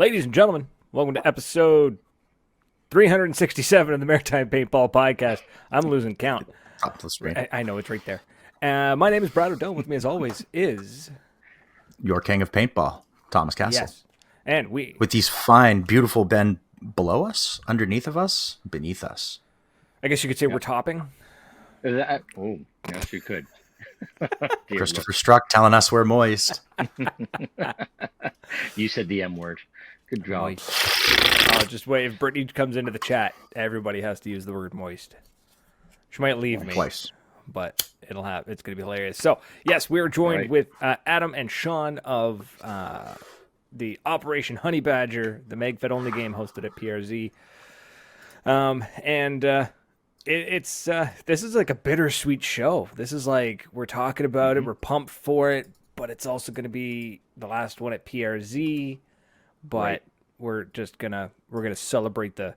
Ladies and gentlemen, welcome to episode 367 of the Maritime Paintball Podcast. I'm losing count. Top of the screen. I know, it's right there. My name is Brad O'Donnell. With me, as always, is... Your king of paintball, Thomas Castle. Yes. And we... With these fine, beautiful men below us, underneath of us, beneath us. I guess you could say we're topping. Oh, yes, you could. Christopher Struck telling us we're moist. You said the M word. Good job. Oh, just wait. If Brittany comes into the chat, everybody has to use the word moist. She might leave me. Twice. But it'll have. It's going to be hilarious. So, yes, we are joined with Adam and Sean of the Operation Honey Badger, the magfed only game hosted at PRZ. This is like a bittersweet show. This is like, we're talking about it, we're pumped for it, but it's also going to be the last one at PRZ. But we're gonna celebrate the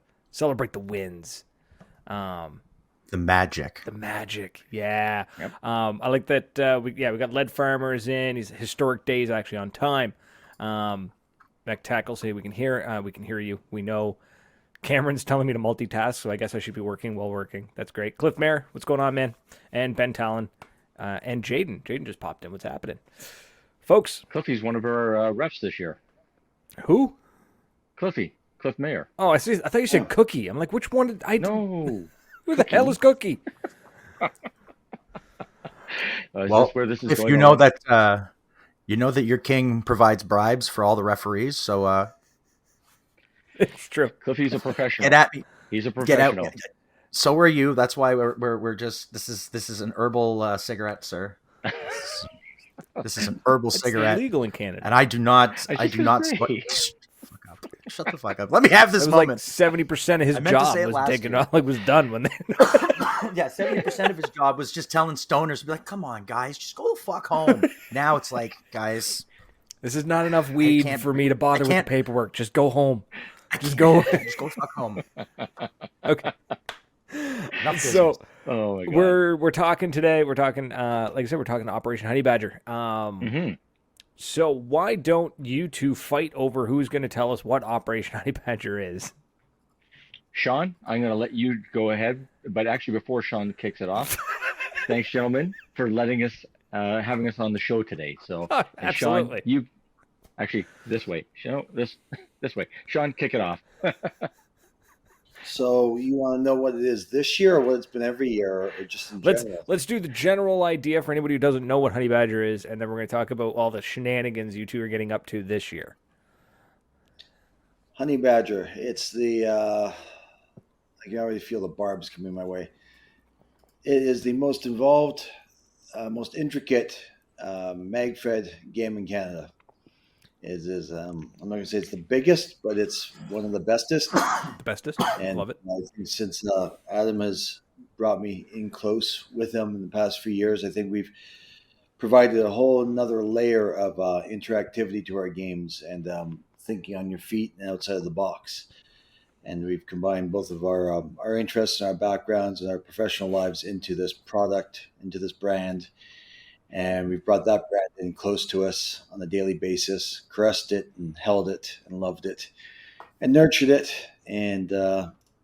wins. The magic. Yeah. Yep. I like that. We got Lead Farmers in. He's historic days actually on time. Mac Tackle say we can hear you. We know. Cameron's telling me to multitask, so I guess I should be working while working. That's great. Cliff Mayer, what's going on, man? And Ben Talon, and Jaden. Jaden just popped in. What's happening, folks? Cliffy's one of our refs this year. Who? Cliff Mayer. Oh, I see. I thought you said Cookie. I'm like, which one did I? No. Who the hell is Cookie? Well, where this is if going you know on? that, you know that your king provides bribes for all the referees. So It's true. Cliffy's a professional. get at me. He's a Get professional. out. So are you. That's why we're just. This is an herbal cigarette, sir. This is an herbal It's cigarette, illegal in Canada. and I do not. I I do not. disagree. Shut the fuck up. Let me have this That was moment. like 70% of his I meant to job say it was last taken year. off, like was done when they. Yeah, 70% of his job was just telling stoners to be like, "Come on, guys, just go the fuck home." Now it's like, guys, This is not enough weed can't- for me to bother with the can't- paperwork. Just go home. Just go. just go the fuck home. Okay. Enough So Oh my god. we're talking today. We're talking, like I said, we're talking Operation Honey Badger. So why don't you two fight over who's going to tell us what Operation Honey Badger is? Sean, I'm going to let you go ahead, but actually before Sean kicks it off, thanks, gentlemen, for letting us having us on the show today. So, and Absolutely. Sean, you actually this way, this way. Sean, kick it off. So you want to know what it is this year, or what it's been every year, or just in general? Let's do the general idea for anybody who doesn't know what Honey Badger is, and then we're going to talk about all the shenanigans you two are getting up to this year. Honey Badger. It's the I can already feel the barbs coming my way. It is the most involved, most intricate magfed game in Canada. It is. I'm not going to say it's the biggest, but it's one of the bestest. The bestest. And Love it. I think since Adam has brought me in close with him in the past few years, I think we've provided a whole another layer of interactivity to our games and thinking on your feet and outside of the box. And we've combined both of our interests and our backgrounds and our professional lives into this product, into this brand. And we've brought that brand in close to us on a daily basis, caressed it and held it and loved it and nurtured it and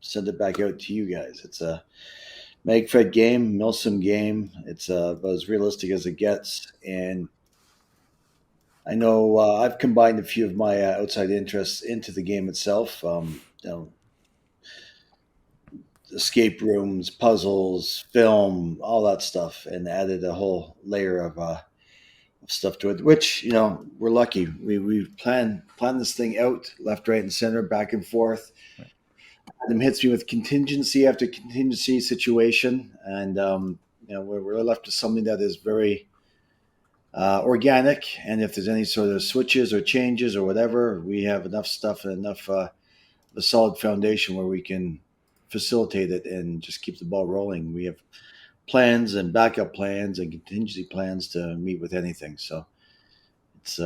sent it back out to you guys. It's a magfed game, milsim game. It's about as realistic as it gets. And I know I've combined a few of my outside interests into the game itself. Escape rooms, puzzles, film, all that stuff, and added a whole layer of stuff to it, which, we're lucky. We've planned this thing out, left, right, and center, back and forth. Adam hits me with contingency after contingency situation, and we're left with something that is very organic, and if there's any sort of switches or changes or whatever, we have enough stuff and enough a solid foundation where we can facilitate it and just keep the ball rolling. We have plans and backup plans and contingency plans to meet with anything. So it's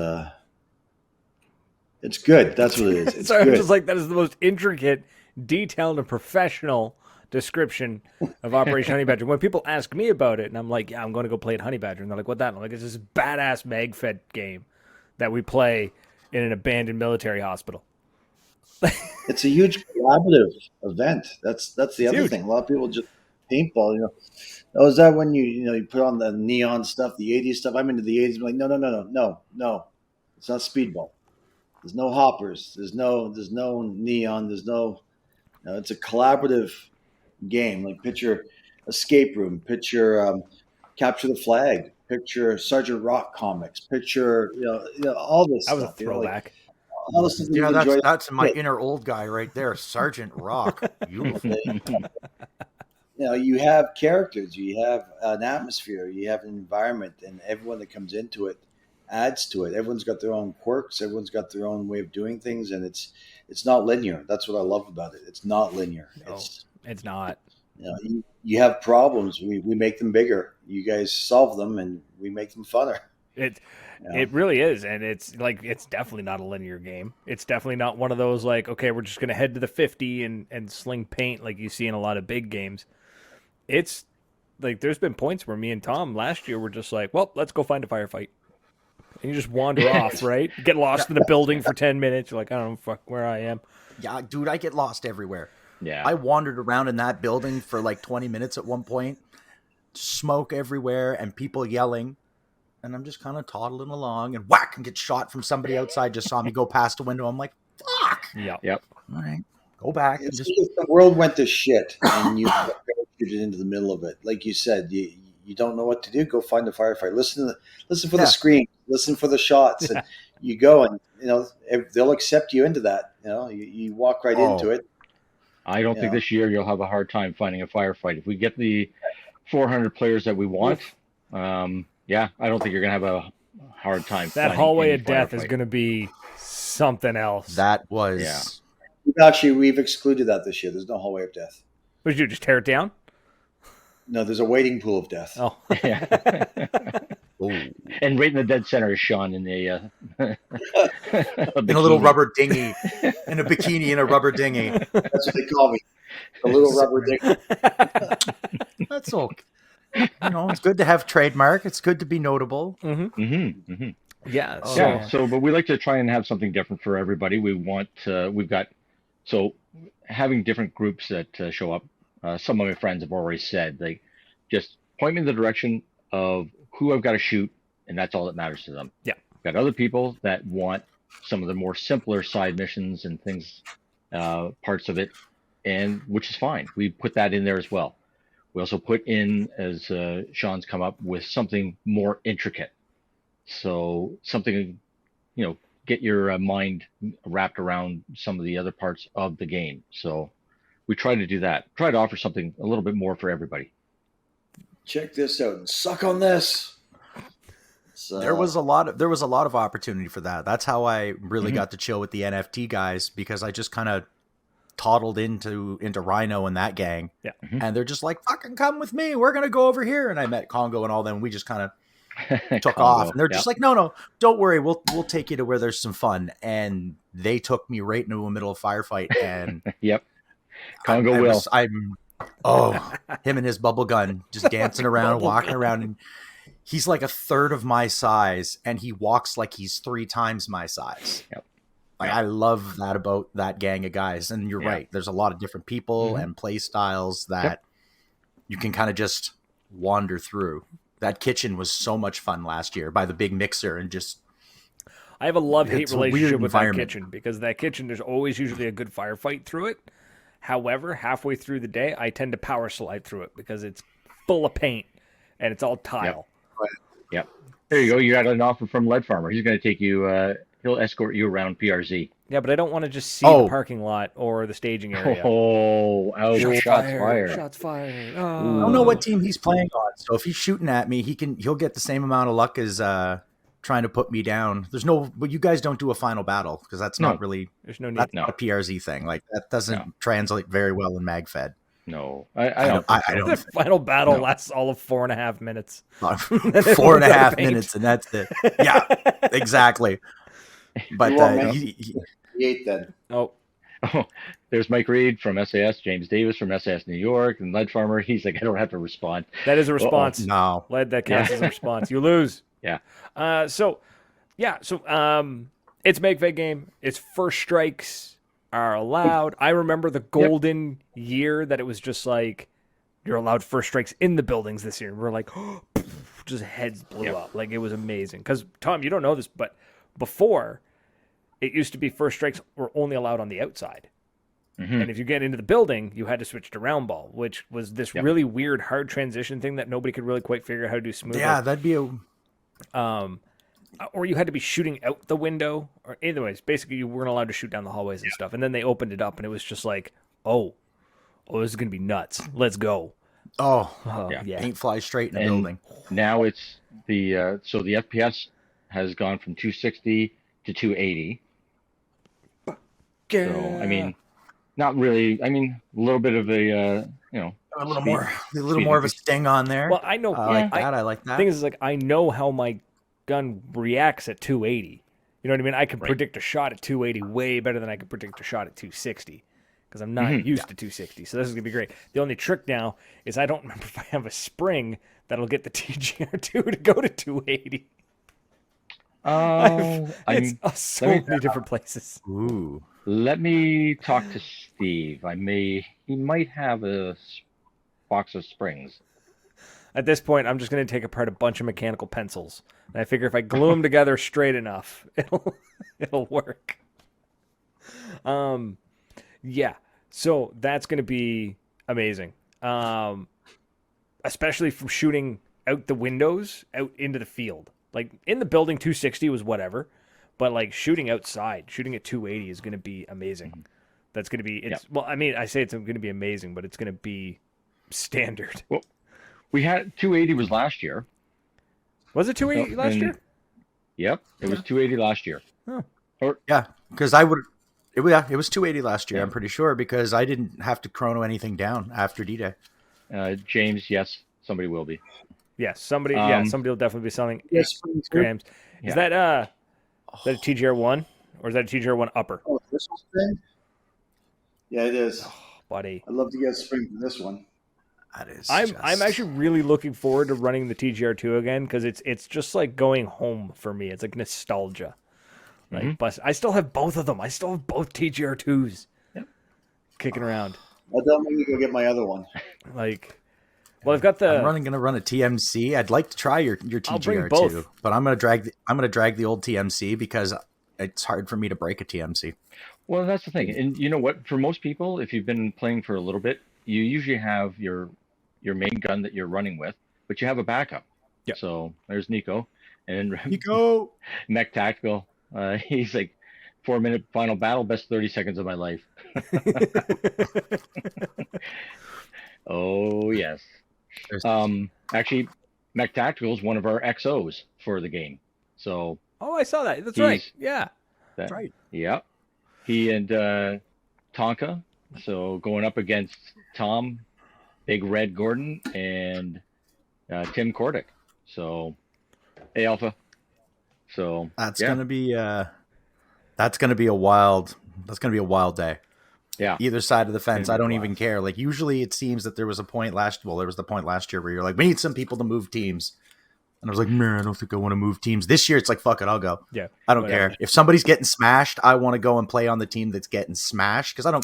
good. That's what it is. It's Sorry, good. I'm just like, that is the most intricate, detailed, and professional description of Operation Honey Badger. When people ask me about it, and I'm like, yeah, I'm going to go play at Honey Badger, and they're like, what that? And I'm like, it's this badass magfed game that we play in an abandoned military hospital. It's a huge collaborative event. That's the It's other huge. thing. A lot of people just paintball. Oh, is that when you put on the neon stuff, the '80s stuff? I'm into the '80s. I'm like, no, no, no, no, no, no. It's not speedball. There's no hoppers. There's no neon. It's a collaborative game. Like picture escape room. Picture capture the flag. Picture Sergeant Rock comics. Picture all this That was a stuff. throwback. All the stuff that Yeah, we've enjoyed. that's my inner old guy right there, Sergeant Rock. Beautiful. You have characters, you have an atmosphere, you have an environment, and everyone that comes into it adds to it. Everyone's got their own quirks, everyone's got their own way of doing things, and it's not linear. That's what I love about it. It's not linear. No, it's not. You have problems, we make them bigger. You guys solve them, and we make them funner. It really is, and it's definitely not a linear game. It's definitely not one of those like, okay, we're just gonna head to the 50 and sling paint like you see in a lot of big games. It's like there's been points where me and Tom last year were just like, well, let's go find a firefight. And you just wander off, right? Get lost in a building for 10 minutes. You're like, I don't know fuck where I am. Yeah, dude, I get lost everywhere. Yeah. I wandered around in that building for like 20 minutes at one point. Smoke everywhere and people yelling. And I'm just kind of toddling along and whack and get shot from somebody outside. Just saw me go past the window. I'm like, fuck. Yeah. Yep. All right, go back. And It's just if the world went to shit and you got parachuted into the middle of it. Like you said, you don't know what to do. Go find a firefight. Listen for the scream. Listen for the shots, and you go and they'll accept you into that. You walk right into it. I don't think this year you'll have a hard time finding a firefight. If we get the 400 players that we want, I don't think you're going to have a hard time. That hallway of death is going to be something else. that was We've excluded that this year. There's no hallway of death. What did you do? Just tear it down? No, there's a waiting pool of death. Oh. And right in the dead center is Sean in the in a little rubber dinghy, in a bikini in a rubber dinghy. That's what they call me. The little rubber dick. That's okay. It's good to have trademark. It's good to be notable. Yeah. But we like to try and have something different for everybody. Having different groups that show up. Some of my friends have already said, like, just point me in the direction of who I've got to shoot, and that's all that matters to them. Yeah. Got other people that want some of the more simpler side missions and things, parts of it, and which is fine. We put that in there as well. We also put in, as Sean's come up with, something more intricate. So something, get your mind wrapped around some of the other parts of the game. So we try to do that. Try to offer something a little bit more for everybody. Check this out and suck on this. There was a lot of opportunity for that. That's how I really got to chill with the NFT guys, because I just kind of toddled into Rhino and that gang. Yeah. And they're just like, fucking come with me. We're going to go over here. And I met Congo and all them. We just kind of took off. And they're just like, no, don't worry. We'll take you to where there's some fun. And they took me right into a middle of firefight. And yep. Congo him and his bubble gun just dancing around, walking around. And he's like a third of my size, and he walks like he's 3 times my size. Yep. I love that about that gang of guys. And you're right. There's a lot of different people and play styles that you can kind of just wander through. That kitchen was so much fun last year by the big mixer, and just I have a love-hate relationship with that environment. kitchen, because that kitchen, there's always usually a good firefight through it. However, halfway through the day, I tend to power slide through it because it's full of paint and it's all tile. Yep. There you go. You got an offer from Lead Farmer. He's going to take you, he'll escort you around PRZ. Yeah, but I don't want to just see the parking lot or the staging area. Shots fired. Shots fired. I don't know what team he's playing on. So if he's shooting at me, he'll get the same amount of luck as trying to put me down. But you guys don't do a final battle, because that's not really. There's no need. That's not a PRZ thing. Like, that doesn't translate very well in magfed. No, I don't. The final battle lasts all of 4.5 minutes. 4.5 minutes, and that's it. Yeah, exactly. But he ate then. Oh, there's Mike Reed from SAS, James Davis from SAS New York, and Lead Farmer. He's like, I don't have to respond. that is a response. no, Lead, that counts as a response. You lose. Yeah. So it's a Magfed game. It's first strikes. are allowed. I remember the golden year that it was just like you're allowed first strikes in the buildings this year. And we're like, just heads blew up. Like, it was amazing. Because, Tom, you don't know this, but before, it used to be first strikes were only allowed on the outside. Mm-hmm. And if you get into the building, you had to switch to round ball, which was this really weird, hard transition thing that nobody could really quite figure out how to do smoothly. Yeah, that'd be a... or you had to be shooting out the window. Or anyways, basically, you weren't allowed to shoot down the hallways and stuff. And then they opened it up, and it was just like, oh, this is going to be nuts. Let's go. Oh, yeah. Paint flies straight in the building. Now it's the so the FPS has gone from 260 to 280. Yeah. So I mean, not really. I mean, a little bit of a a little more of a sting on there. Well, I know. I like that. The thing is, like, I know how my gun reacts at 280. You know what I mean? I can predict a shot at 280 way better than I can predict a shot at 260. Because I'm not used to 260, so this is going to be great. The only trick now is I don't remember if I have a spring that'll get the TGR2 to go to 280. It's so many different places. Ooh. Let me talk to Steve. He might have a box of springs. At this point, I'm just going to take apart a bunch of mechanical pencils. And I figure if I glue them together straight enough, it'll work. Yeah, so that's going to be amazing, especially from shooting out the windows out into the field. Like, in the building, 260 was whatever, but like shooting outside, shooting at 280 is going to be amazing. That's going to be well, I mean, I say it's going to be amazing, but it's going to be standard. Well, we had 280 was last year. Was it 280 last year? Yep, it was 280 last year. Oh. Because it was 280 last year, I'm pretty sure, because I didn't have to chrono anything down after D-Day. James, yes, somebody will be. Yes, somebody will definitely be selling grams. Is that a TGR1 or is that a TGR1 upper? Oh, this thing? Yeah, it is. Oh, buddy. I'd love to get a spring from this one. That is. I'm actually really looking forward to running the TGR2 again because it's just like going home for me. It's like nostalgia. Like, but I still have both of them. I still have both TGR2s kicking around. I don't need to go get my other one. Like, well, I've got the. I'm going to run a TMC. I'd like to try your TGR2, but I'm going to drag the old TMC because it's hard for me to break a TMC. Well, that's the thing, and you know what? For most people, if you've been playing for a little bit, you usually have your main gun that you're running with, but you have a backup. Yeah. So there's Nico, and Nico, Mech Tactical. He's like 4-minute final battle, best 30 seconds of my life. Oh yes. Actually, Mech Tactical is one of our XOs for the game. So. Oh, I saw that. That's right. Yeah. That's right. Yeah. He and Tonka. So going up against Tom, Big Red Gordon, and Tim Kordick. So, hey Alpha. So that's gonna be a wild day. Yeah. Either side of the fence, I don't even care. Like, usually it seems that there was the point last year where you're like, we need some people to move teams. And I was like, man, I don't think I want to move teams. This year it's like, fuck it, I'll go. Yeah. I don't care. If somebody's getting smashed, I want to go and play on the team that's getting smashed because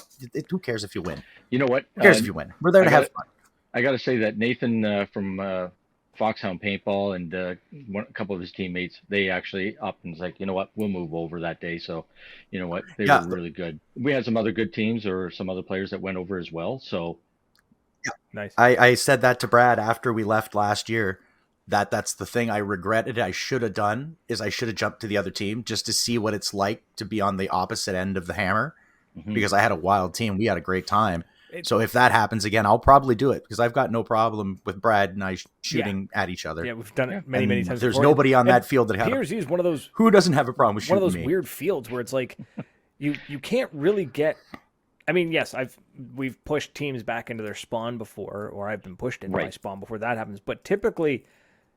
who cares if you win? You know what? Who cares if you win? We're there to have fun. I got to say that Nathan from Foxhound Paintball and a couple of his teammates, they actually up and was like, you know what, we'll move over that day. So, you know what, they were really good. We had some other good teams or some other players that went over as well. So, yeah, nice. I said that to Brad after we left last year. That's the thing I regretted. I should have done is I should have jumped to the other team just to see what it's like to be on the opposite end of the hammer, because I had a wild team. We had a great time. So if that happens again, I'll probably do it because I've got no problem with Brad and I shooting at each other. Yeah, we've done it many times. There's nobody on that field that PRZ is one of those who doesn't have a problem with shooting one of those weird fields where it's like you can't really get. I mean, yes, we've pushed teams back into their spawn before, or I've been pushed into my spawn before that happens. But typically,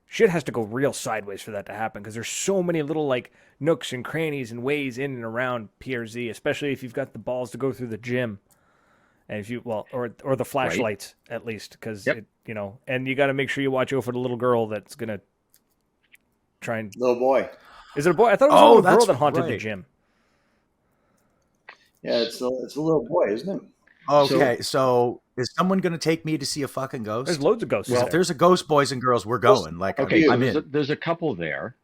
shit has to go real sideways for that to happen because there's so many little like nooks and crannies and ways in and around PRZ, especially if you've got the balls to go through the gym. And if you or the flashlights at least, because and you got to make sure you watch out for the little girl that's gonna try and little boy. Is it a boy? I thought it was a little girl that haunted the gym. Yeah, it's a little boy, isn't it? Okay, so is someone going to take me to see a fucking There's ghost? loads of ghosts If there. there's a ghost, boys and girls, we're going. Like, Okay, I'm so in. there's a couple there,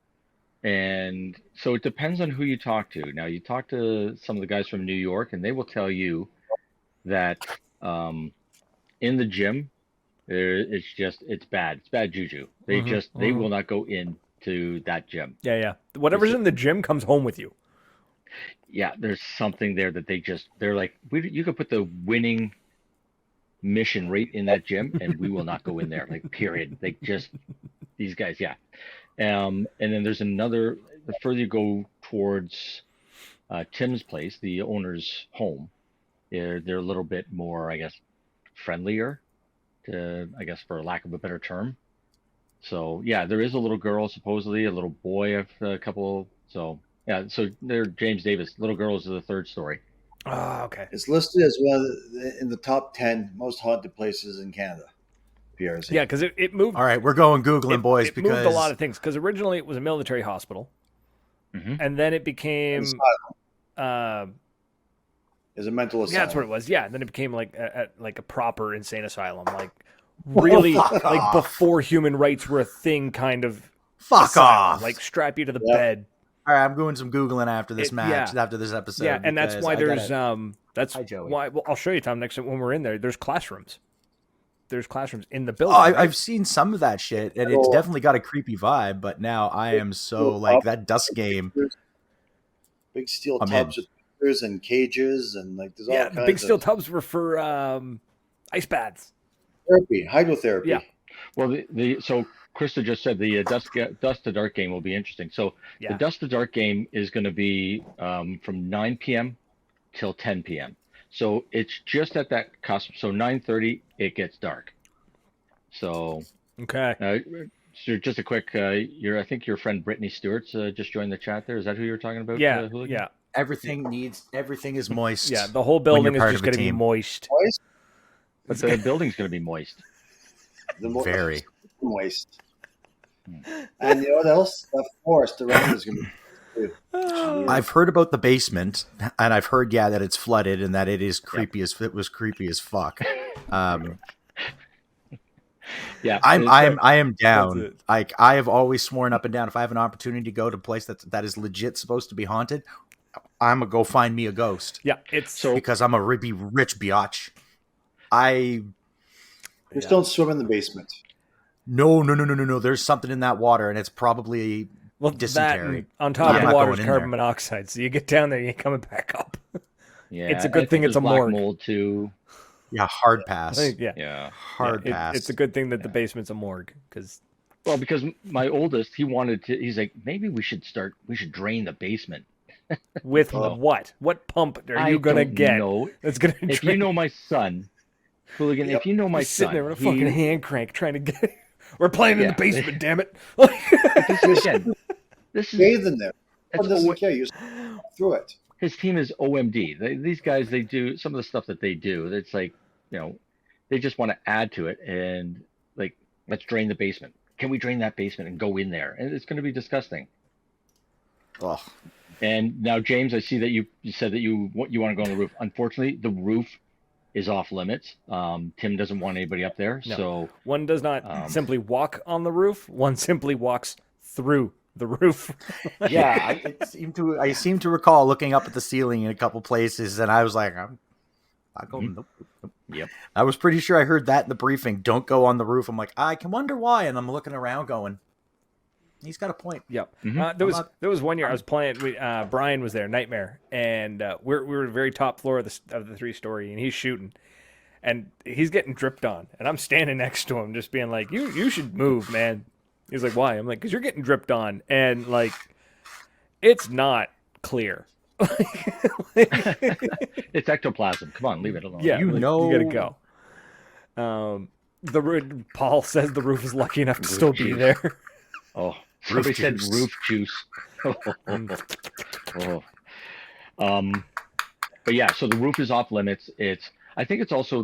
and so it depends on who you talk to. Now, you talk to some of the guys from New York, and they will tell you that in the gym, it's bad. It's bad juju. They will not go into that gym. Yeah. Whatever's in the gym comes home with you. Yeah, there's something there that they're like, you could put the winning mission right in that gym, and we will not go in there. Like, period. These guys, yeah. And then there's another. The further you go towards Tim's place, the owner's home, they're a little bit more, I guess, friendlier, I guess, for lack of a better term. So yeah, there is a little girl, supposedly a little boy, a couple. So yeah, so they're James Davis. Little girls are the third story. Oh, okay. It's listed as one of in the top 10 most haunted places in Canada. PRZ. Yeah, because it moved. All right, we're going Googling, boys, it because moved a lot of things. Because originally it was a military hospital, and then it became. Is a mental asylum. Yeah, that's what it was. Yeah, and then it became like a proper insane asylum, like really like before human rights were a thing, kind of. Fuck asylum, off! like strap you to the bed. All right, I'm doing some Googling after this match, after this episode. Yeah, and that's why there's that's Hi, Joey. why. Well, I'll show you, Tom, next time when we're in there. There's classrooms. There's classrooms in the building. Oh, right? I've seen some of that shit, and it's definitely got a creepy vibe. But now I am so like that dust game. Big steel tubs with pictures and cages, and like there's all kinds the big steel tubs were for ice baths. Therapy, hydrotherapy. Yeah. Well, so Krista just said the Dust to Dark game will be interesting. So the Dust to Dark game is going to be from 9 p.m. till 10 p.m. So it's just at that cusp. So 9:30 it gets dark. So okay. So just a quick, I think your friend Brittany Stewart's just joined the chat there. Is that who you're talking about? Yeah, Hooligan? Everything is moist. Yeah, the whole building is just going to be moist. But the building's going to be moist. Very moist. And you know what else? The forest around is going to be. I've heard about the basement, and I've heard that it's flooded and that it is creepy it was creepy as fuck. Yeah, I am down. Like I have always sworn up and down, if I have an opportunity to go to a place that is legit supposed to be haunted, I'm gonna go find me a ghost. Yeah, it's because I'm a rich biatch. Just don't swim in the basement. No. There's something in that water, and it's probably dysentery. That, on top of the water is carbon monoxide. So you get down there, you ain't coming back up. Yeah, it's a good thing it's a black morgue. Mold too. Yeah, hard pass. Hard pass. It's a good thing that the basement's a morgue because my oldest, he's like, maybe we should drain the basement. With what? What pump are you gonna get? That's gonna. If you know my son, Hooligan. If you know my son, sitting there with a fucking hand crank trying to get. We're playing in the basement, damn it! This is bathe in there. What doesn't care? You through it. His team is OMD. These guys, they do some of the stuff that they do. It's like, they just want to add to it, and like, let's drain the basement. Can we drain that basement and go in there? And it's going to be disgusting. Oh. And now, James, I see that you said that you want to go on the roof. Unfortunately, the roof is off limits. Tim doesn't want anybody up there. No. So one does not simply walk on the roof. One simply walks through the roof. Yeah, I seem to recall looking up at the ceiling in a couple places, and I was like, I'm not going. Nope. Yep. I was pretty sure I heard that in the briefing. Don't go on the roof. I'm like, I can wonder why, and I'm looking around, going, he's got a point. Yep. Mm-hmm. There was one year I was playing. Brian was there, Nightmare, and we were at the very top floor of the 3-story, and he's shooting, and he's getting dripped on, and I'm standing next to him, just being like, "You should move, man." He's like, "Why?" I'm like, "Because you're getting dripped on, and like, it's not clear." It's ectoplasm. Come on, leave it alone. Yeah, you gotta go. Paul says the roof is lucky enough to still be there. Oh, somebody said roof juice. But yeah, so the roof is off limits. I think it's also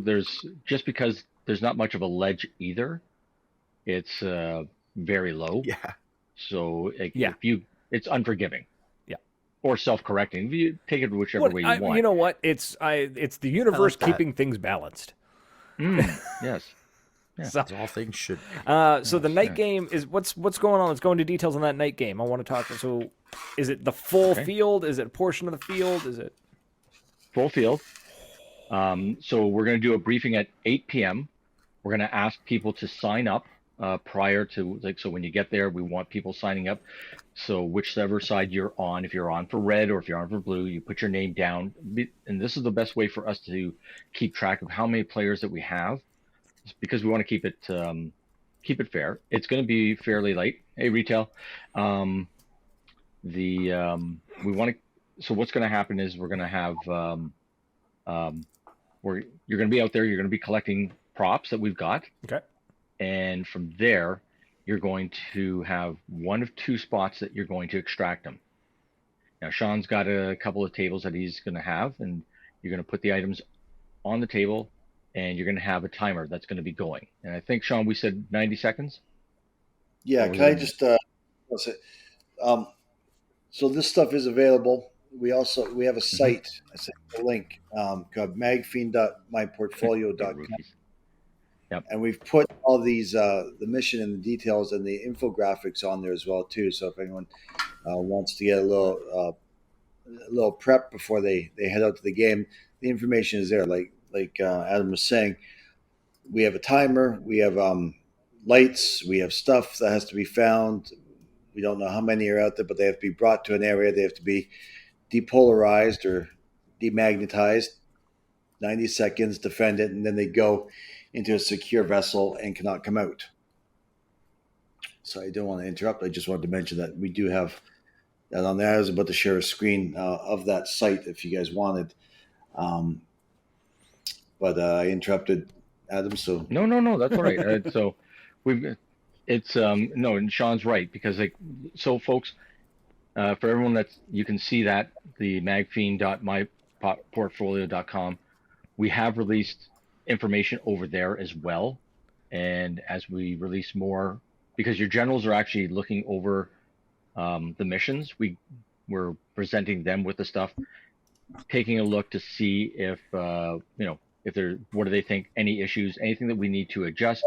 just because there's not much of a ledge either. It's very low. Yeah. So it's unforgiving. Yeah. or self-correcting. You take it whichever way you want. You know what? It's the universe that. keeping things balanced. Yes. Yeah. So, As all things should be. so the night game is what's going on. Let's go into details on that night game. I want to talk. So, is it the full field? Is it a portion of the field? Is it full field? So we're going to do a briefing at 8 p.m. We're going to ask people to sign up prior to, like, so when you get there, we want people signing up. So whichever side you're on, if you're on for red or if you're on for blue, you put your name down. And this is the best way for us to keep track of how many players that we have, because we want to keep it fair. It's going to be fairly late. Hey, retail. We want to. So what's going to happen is we're going to have you're going to be out there. You're going to be collecting props that we've got. okay? And from there, you're going to have one of two spots that you're going to extract them. Now, Sean's got a couple of tables that he's going to have, and you're going to put the items on the table, and you're going to have a timer that's going to be going. And I think, Sean, we said 90 seconds? Yeah, can I just so this stuff is available. We have a site. I sent the link called magfed.myportfolio.com. Yep. And we've put all these the mission and the details and the infographics on there as well too. So if anyone wants to get a little prep before they head out to the game, the information is there. Like Adam was saying, we have a timer, we have lights, we have stuff that has to be found. We don't know how many are out there, but they have to be brought to an area. They have to be depolarized or demagnetized. 90 seconds, defend it, and then they go into a secure vessel and cannot come out. So I don't want to interrupt. I just wanted to mention that we do have that on there. I was about to share a screen of that site if you guys wanted. But I interrupted Adam. So No, that's all right. So no, and Sean's right, because so folks, for everyone you can see that the magfiend.myportfolio.com, we have released information over there as well. And as we release more, because your generals are actually looking over the missions, we're presenting them with the stuff, taking a look to see if if what do they think, any issues, anything that we need to adjust,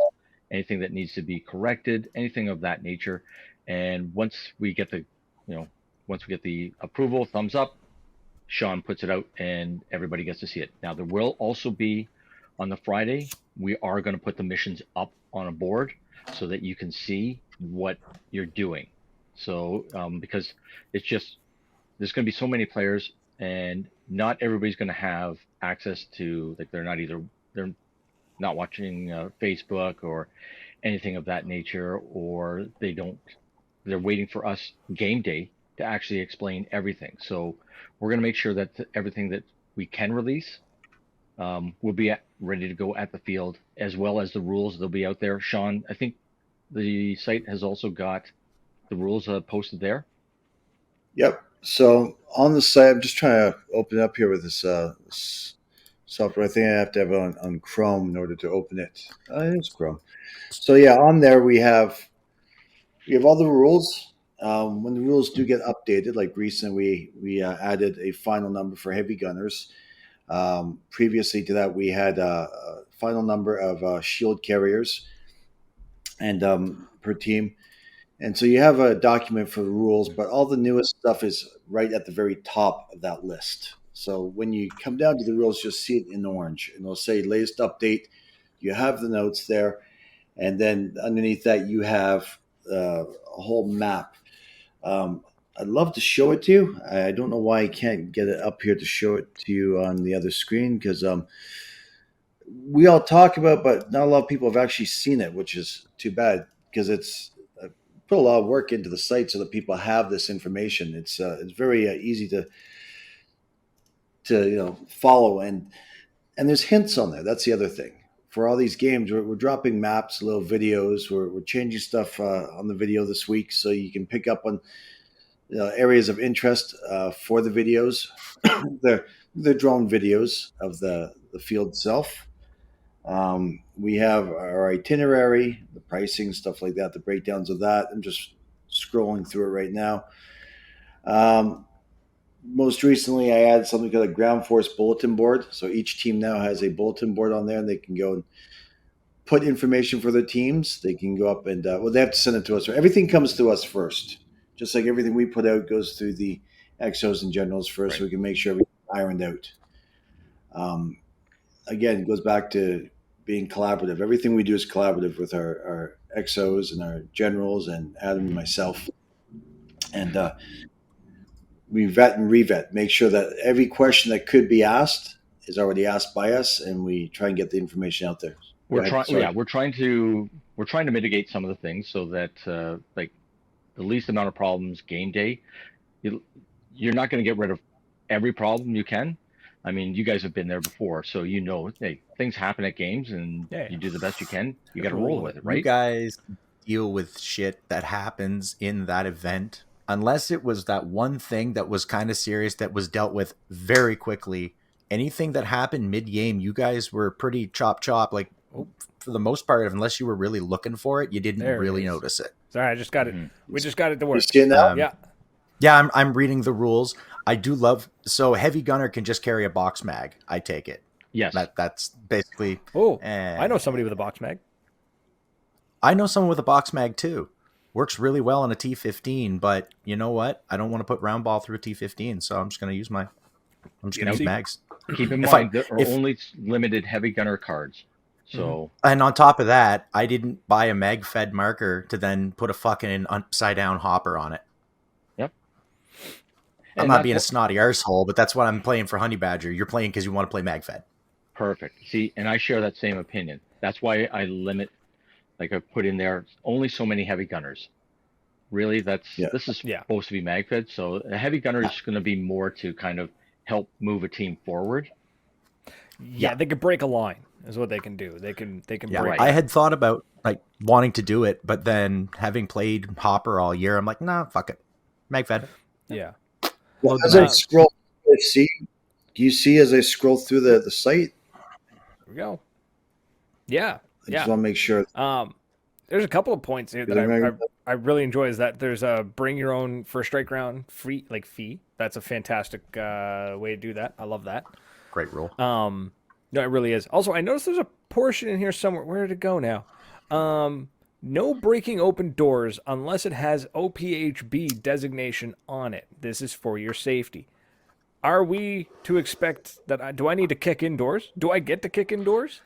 anything that needs to be corrected, anything of that nature. And once we get the approval, thumbs up, Sean puts it out and everybody gets to see it. Now, there will also be, on the Friday, we are going to put the missions up on a board so that you can see what you're doing. So because there's going to be so many players, and not everybody's going to have access to, they're not watching Facebook or anything of that nature, or they're waiting for us game day to actually explain everything. So we're going to make sure that everything that we can release will be ready to go at the field, as well as the rules. They'll be out there. Sean, I think the site has also got the rules posted there. Yep. So on the site, I'm just trying to open it up here with this software. I think I have to have it on Chrome in order to open it. It's Chrome. So yeah, on there we have all the rules. When the rules do get updated, like recently we added a final number for heavy gunners. Previously to that, we had a final number of shield carriers and per team. And so you have a document for the rules, but all the newest stuff is right at the very top of that list. So when you come down to the rules, you'll see it in orange, and it'll say latest update. You have the notes there, and then underneath that you have a whole map. I'd love to show it to you. I don't know why I can't get it up here to show it to you on the other screen, because we all talk about, but not a lot of people have actually seen it, which is too bad, because it's put a lot of work into the site so that people have this information. It's very easy to follow, and there's hints on there. That's the other thing. For all these games, we're dropping maps, little videos. We're changing stuff on the video this week, so you can pick up on areas of interest for the videos. they're drone videos of the field itself. We have our itinerary, the pricing, stuff like that, the breakdowns of that. I'm just scrolling through it right now. most recently, I added something called a ground force bulletin board. So each team now has a bulletin board on there, and they can go and put information for their teams. They can go up and well, they have to send it to us. So everything comes to us first, just like everything we put out goes through the exos and generals first, Right. so we can make sure everything's ironed out. Again, it goes back to being collaborative. Everything we do is collaborative with our exos and our generals and Adam and myself. And we vet and revet, make sure that every question that could be asked is already asked by us, and we try and get the information out there. Go We're ahead, trying, sorry. yeah, we're trying to mitigate some of the things so that like the least amount of problems game day. You're not going to get rid of every problem you can. I mean, you guys have been there before, so you know, hey, things happen at games, and Yeah. you do the best you can. You got to roll with it, You right? guys deal with shit that happens in that event. Unless it was that one thing that was kind of serious that was dealt with very quickly. Anything that happened mid-game, you guys were pretty chop. Like, for the most part, unless you were really looking for it, you didn't There it really is. notice it. Sorry, I just got it. We just got it to You work. see it now? Yeah. Yeah, I'm reading the rules. I do love so heavy gunner can just carry a box mag. I take it. Yes. That's basically. Oh, I know somebody with a box mag. I know someone with a box mag too. Works really well on a T15, but you know what? I don't want to put round ball through a T15, so I'm just going to use use mags. Keep in If mind I- there are if- only limited heavy gunner cards. So And on top of that, I didn't buy a magfed marker to then put a fucking upside down hopper on it. Yep. I'm And not that's being a what- snotty arsehole, but that's what I'm playing for Honey Badger. You're playing because you want to play magfed. Perfect. See, and I share that same opinion. That's why I limit, like I put in there, only so many heavy gunners. Really, this is supposed to be magfed, so a heavy gunner is going to be more to kind of help move a team forward. Yeah, they could break a line. Is what they can do. They can Yeah, break. I had thought about like wanting to do it, but then having played Hopper all year, I'm like, nah, fuck it, magfed. Yeah. Well, as I scroll, do you see as I scroll through the site? There we go. Yeah. I just want to make sure. There's a couple of points here that I really enjoy. Is that there's a bring your own first strike round fee. That's a fantastic way to do that. I love that. Great rule. No, it really is. Also, I noticed there's a portion in here somewhere. Where did it go now? No breaking open doors unless it has OPHB designation on it. This is for your safety. Are we to expect that? Do I need to kick indoors? Do I get to kick indoors?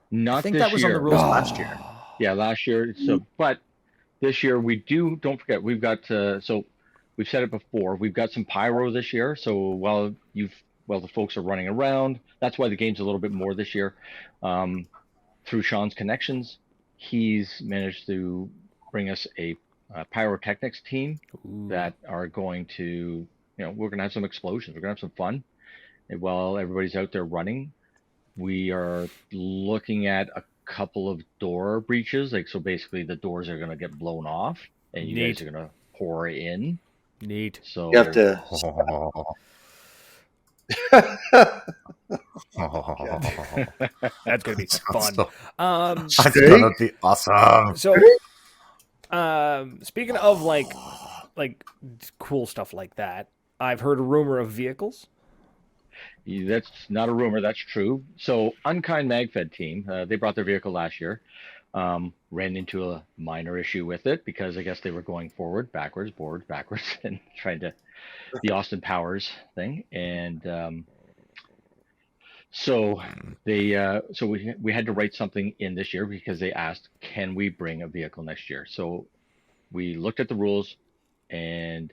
Not I think this that was year. on the rules last year. Yeah, last year. So, but this year we do. Don't forget, we've got. So we've said it before. We've got some pyro this year. So while the folks are running around, that's why the game's a little bit more this year. Through Sean's connections, he's managed to bring us a pyrotechnics team that are going to, we're going to have some explosions. We're going to have some fun. And while everybody's out there running, we are looking at a couple of door breaches. So basically the doors are going to get blown off and you guys are going to pour in. Neat. So You have to. That's gonna be fun. That's gonna be awesome. So, speaking of like cool stuff like that, I've heard a rumor of vehicles. That's not a rumor. That's true. So Unkind Magfed team, they brought their vehicle last year. Ran into a minor issue with it because I guess they were going backwards, and trying to the Austin Powers thing. And so we had to write something in this year because they asked, can we bring a vehicle next year? So we looked at the rules and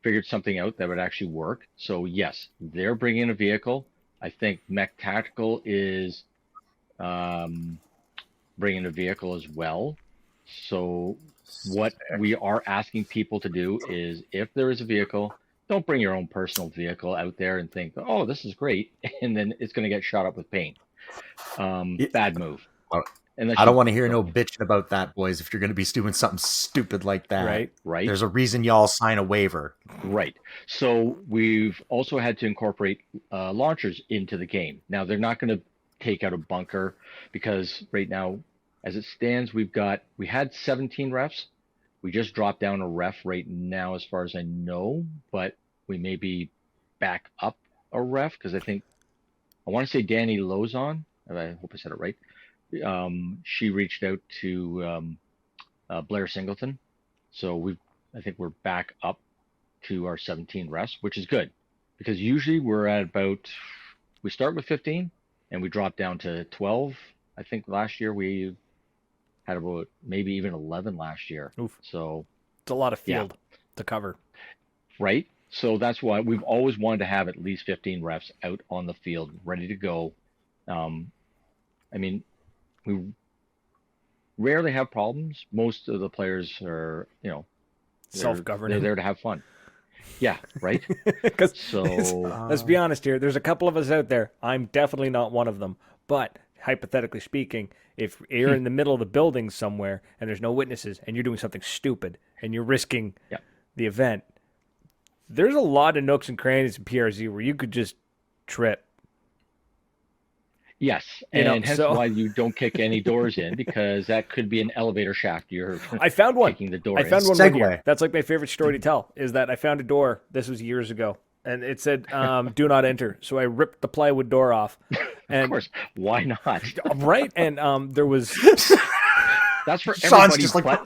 figured something out that would actually work. So yes, they're bringing a vehicle. I think Mech Tactical is bringing a vehicle as well. So what we are asking people to do is, if there is a vehicle, don't bring your own personal vehicle out there and think, oh, this is great, and then it's going to get shot up with paint. Bad move. I don't want to hear no bitching about that, boys. If you're going to be doing something stupid like that, right. There's a reason y'all sign a waiver, right? So we've also had to incorporate launchers into the game. Now they're not going to take out a bunker because right now, as it stands, we had 17 refs. We just dropped down a ref right now, as far as I know, but we may be back up a ref because I want to say Danny Lozon. I hope I said it right. She reached out to Blair Singleton, so I think we're back up to our 17 refs, which is good because usually we're at we start with 15 and we drop down to 12. I think last year we had about maybe even 11 last year. Oof. So it's a lot of field to cover. Right. So that's why we've always wanted to have at least 15 refs out on the field ready to go. I mean, we rarely have problems. Most of the players are, Self-governing. They're there to have fun. Yeah, right. So let's be honest here. There's a couple of us out there. I'm definitely not one of them. But hypothetically speaking, if you're in the middle of the building somewhere and there's no witnesses and you're doing something stupid and you're risking the event, there's a lot of nooks and crannies in PRZ where you could just trip. Yes, and hence why you don't kick any doors in, because that could be an elevator shaft. I found one. Kicking the door I found in. one year. That's like my favorite story to tell, is that I found a door. This was years ago. And it said, do not enter. So I ripped the plywood door off. And, of course. Why not? Right? And there was... That's for Sean's everybody just like, but...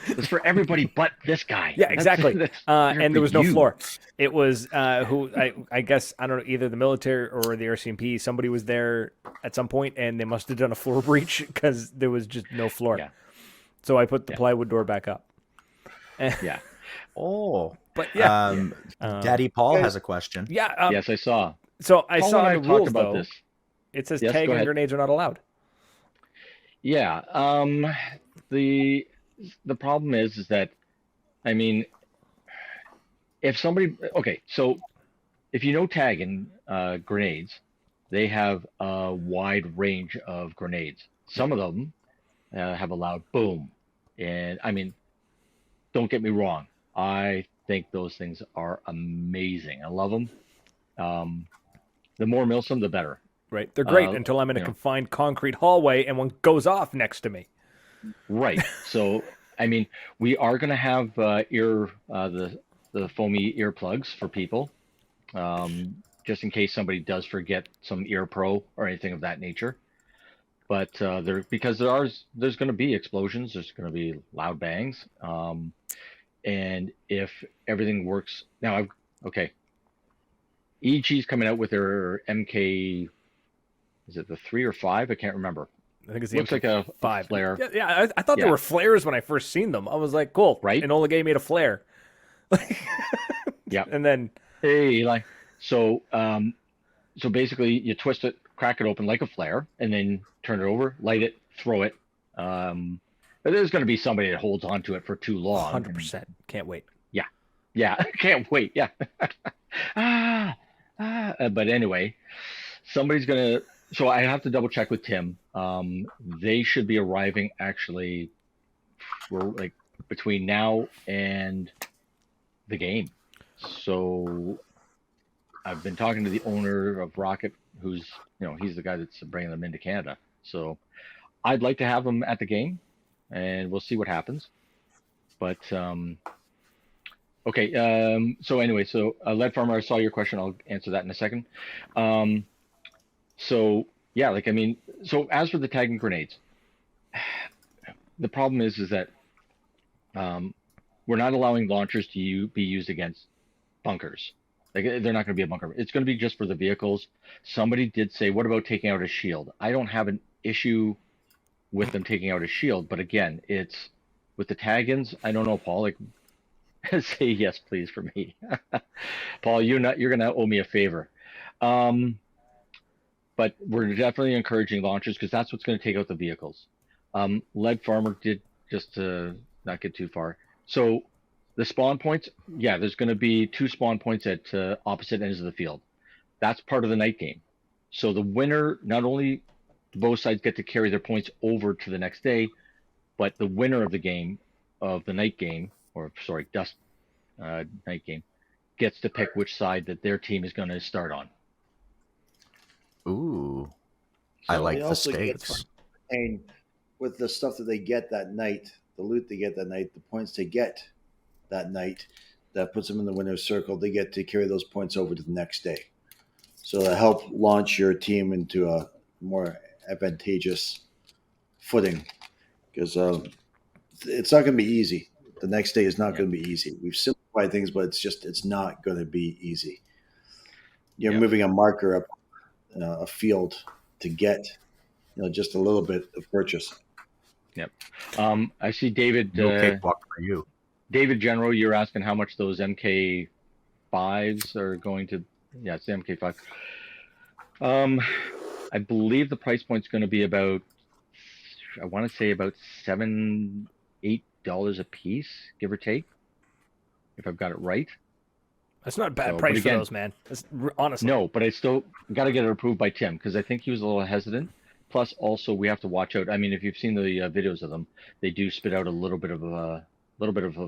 It's for everybody but this guy. Yeah, exactly. And there was no floor. It was who I guess, I don't know, either the military or the RCMP. Somebody was there at some point, and they must have done a floor breach because there was just no floor. Yeah. So I put the plywood door back up. Yeah. Oh. But Daddy Paul has a question. Yeah. Yes, I saw. So I Paul saw and the I talked rules, about though. this. It says tag and grenades are not allowed. Yeah. The problem is that, I mean, if somebody, okay, so if you know tag and grenades, they have a wide range of grenades. Some of them have a loud boom. And I mean, don't get me wrong. I think those things are amazing. I love them. The more Milsom, the better. Right. They're great until I'm in a confined concrete hallway and one goes off next to me. Right. So, I mean, we are going to have the foamy earplugs for people, just in case somebody does forget some ear pro or anything of that nature. But because there's going to be explosions, there's going to be loud bangs, and if everything works now, EG's coming out with their MK. Is it the 3 or 5? I can't remember. I think it's the looks like a 5 flare. Yeah, I thought they were flares when I first seen them. I was like, cool, right? Enola Gay made a flare. Yeah, and then hey, Eli. So basically, you twist it, crack it open like a flare, and then turn it over, light it, throw it. There's going to be somebody that holds on to it for too long. 100%. Can't wait. Yeah, can't wait. Yeah. But anyway, somebody's going to. So I have to double check with Tim. They should be arriving actually. We're like between now and the game. So I've been talking to the owner of Rocket, who's he's the guy that's bringing them into Canada. So I'd like to have them at the game, and we'll see what happens. But okay. So anyway, Lead Farmer, I saw your question. I'll answer that in a second. So yeah, so as for the tagging grenades, the problem is that we're not allowing launchers to be used against bunkers. Like, they're not going to be a bunker. It's going to be just for the vehicles. Somebody did say, what about taking out a shield? I don't have an issue with them taking out a shield, but again, it's with the tag-ins. I don't know, Paul. Say yes, please, for me. Paul, you're going to owe me a favor. But we're definitely encouraging launchers because that's what's going to take out the vehicles. Lead Farmer did, just to not get too far. So the spawn points, there's going to be 2 spawn points at opposite ends of the field. That's part of the night game. So the winner, not only both sides get to carry their points over to the next day, but the winner of the night game, night game, gets to pick which side that their team is going to start on. Ooh, I like the stakes. And with the stuff that they get that night, the loot they get that night, the points they get that night, that puts them in the winner's circle, they get to carry those points over to the next day. So to help launch your team into a more advantageous footing, because it's not going to be easy. The next day is not going to be easy. We've simplified things, but it's not going to be easy. You're moving a marker up a field to get just a little bit of purchase. Yep. I see David. No cakewalk for you. David General, you're asking how much those MK5s are going to. Yeah, it's the MK5. I believe the price point's going to be about, I want to say about $7-8 a piece, give or take, if I've got it right. That's not a bad price for those, man. That's, honestly. No, but I still got to get it approved by Tim, because I think he was a little hesitant. Plus, also, we have to watch out. I mean, if you've seen the videos of them, they do spit out a little bit of a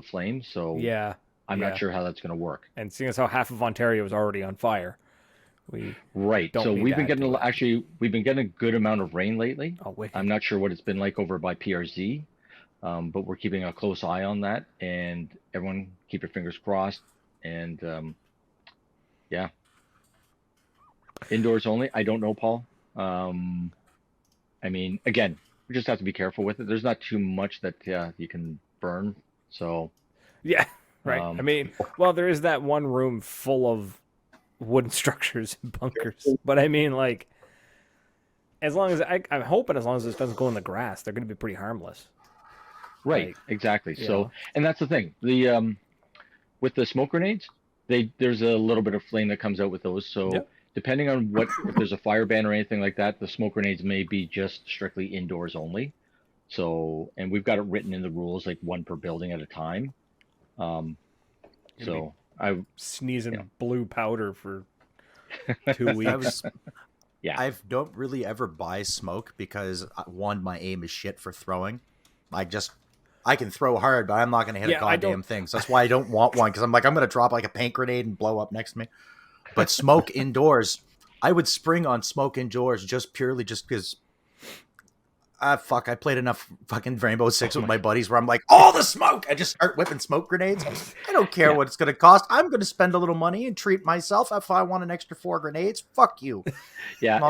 flame. So yeah, I'm not sure how that's going to work. And seeing as how half of Ontario is already on fire, so we've been getting a good amount of rain lately. Oh, wicked. I'm not sure what it's been like over by PRZ, but we're keeping a close eye on that. And everyone, keep your fingers crossed. And yeah, indoors only. I don't know, Paul. I mean, again, we just have to be careful with it. There's not too much that you can burn. So yeah, right. I mean, well, there is that one room full of wooden structures and bunkers, but I mean, like, as long as I'm hoping, as long as this doesn't go in the grass, they're going to be pretty harmless. Right. Like, exactly. So, and that's the thing. The with the smoke grenades, there's a little bit of flame that comes out with those. So depending on if there's a fire ban or anything like that, the smoke grenades may be just strictly indoors only. So, and we've got it written in the rules, like one per building at a time. So I sneezing blue powder for 2 weeks. I don't really ever buy smoke because one, my aim is shit for throwing. I can throw hard, but I'm not going to hit a goddamn thing. So that's why I don't want one, because I'm going to drop like a paint grenade and blow up next to me. But smoke indoors, I would spring on smoke indoors just because. I played enough fucking Rainbow Six with my buddies where I'm like, all the smoke! I just start whipping smoke grenades. I don't care what it's going to cost. I'm going to spend a little money and treat myself. If I want an extra 4 grenades, fuck you. Yeah,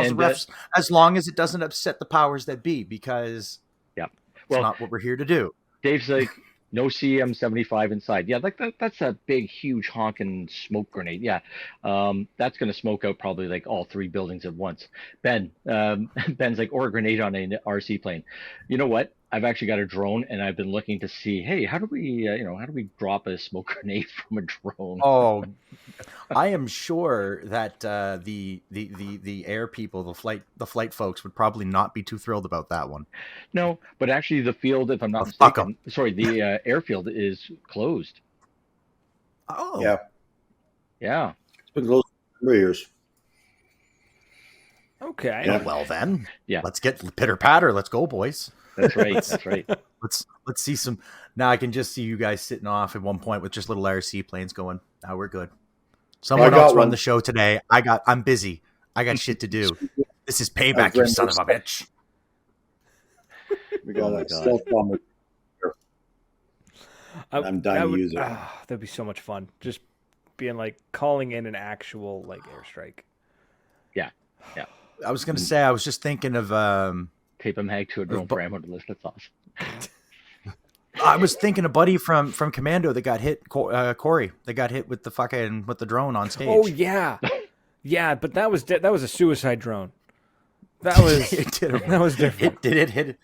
as long as it doesn't upset the powers that be, because it's not what we're here to do. Dave's like, no CM75 inside. Yeah, like that's a big, huge honking smoke grenade. Yeah, that's going to smoke out probably like all 3 buildings at once. Ben's like, or a grenade on an RC plane. You know what? I've actually got a drone, and I've been looking to see, hey, how do we drop a smoke grenade from a drone? Oh, I am sure that the air people, the flight folks, would probably not be too thrilled about that one. No, but actually, the field, if I'm not mistaken, the airfield is closed. Oh, yeah, it's been closed for years. Okay. Yeah. Well then, let's get pitter patter. Let's go, boys. That's right. That's right. Let's see some. Now I can just see you guys sitting off at one point with just little RC planes going. Now we're good. Someone else run the show today. I'm busy. I got shit to do. This is payback, you son of a bitch. We got a stealth bomber. I'm dying to use it. That'd be so much fun. Just being like calling in an actual like airstrike. Yeah. I was gonna say. I was just thinking of. Tape a mag to a drone parameter list. That's awesome. I was thinking a buddy from Commando that got hit, Corey. They got hit with the drone on stage. Oh yeah, but that was a suicide drone. That was that was different. Did it hit?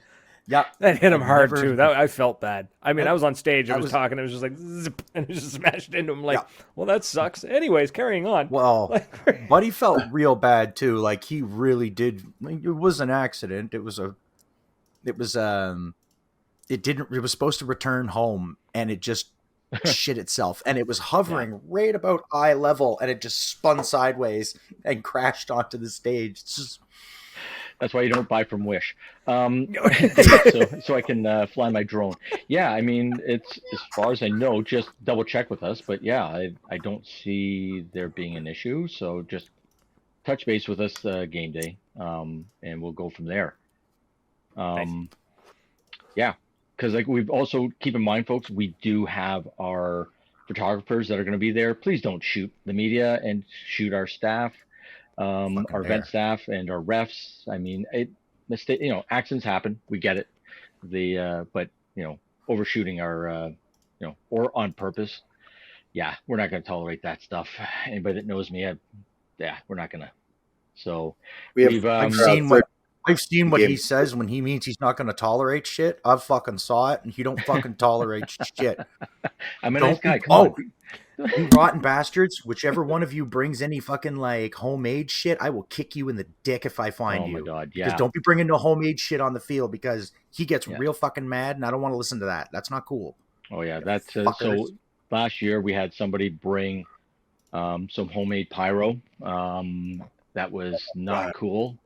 Yeah, that hit him hard too. I felt bad. I mean, I was on stage. I was talking. It was just like zip, and it just smashed into him. Like, well, that sucks. Anyways, carrying on. Well, Buddy felt real bad too. Like he really did. It was an accident. It was supposed to return home, and it just shit itself. And it was hovering right about eye level, and it just spun sideways and crashed onto the stage. It's just. That's why you don't buy from Wish. So I can fly my drone. Yeah, I mean, it's, as far as I know, just double check with us. But yeah, I don't see there being an issue. So just touch base with us game day, and we'll go from there. Yeah, because like we've also keep in mind, folks, we do have our photographers that are going to be there, please don't shoot the media and shoot our staff, Fucking our event dare. staff and our refs. I mean, accidents happen. We get it. But overshooting or on purpose. Yeah, we're not going to tolerate that stuff. Anybody that knows me, we're not going to. So We have we've, I've seen what he games. says when he means he's not going to tolerate shit. I've fucking saw it, and he don't fucking tolerate shit. I'm a Don't nice guy. be- Come on. You rotten bastards! Whichever one of you brings any fucking like homemade shit, I will kick you in the dick if I find Oh you. my God. Because Yeah. don't be bringing no homemade shit on the field because he gets Yeah. real fucking mad, and I don't want to listen to that. That's not cool. Oh yeah. You That's so fuckers. last year we had somebody bring some homemade pyro. That was not cool.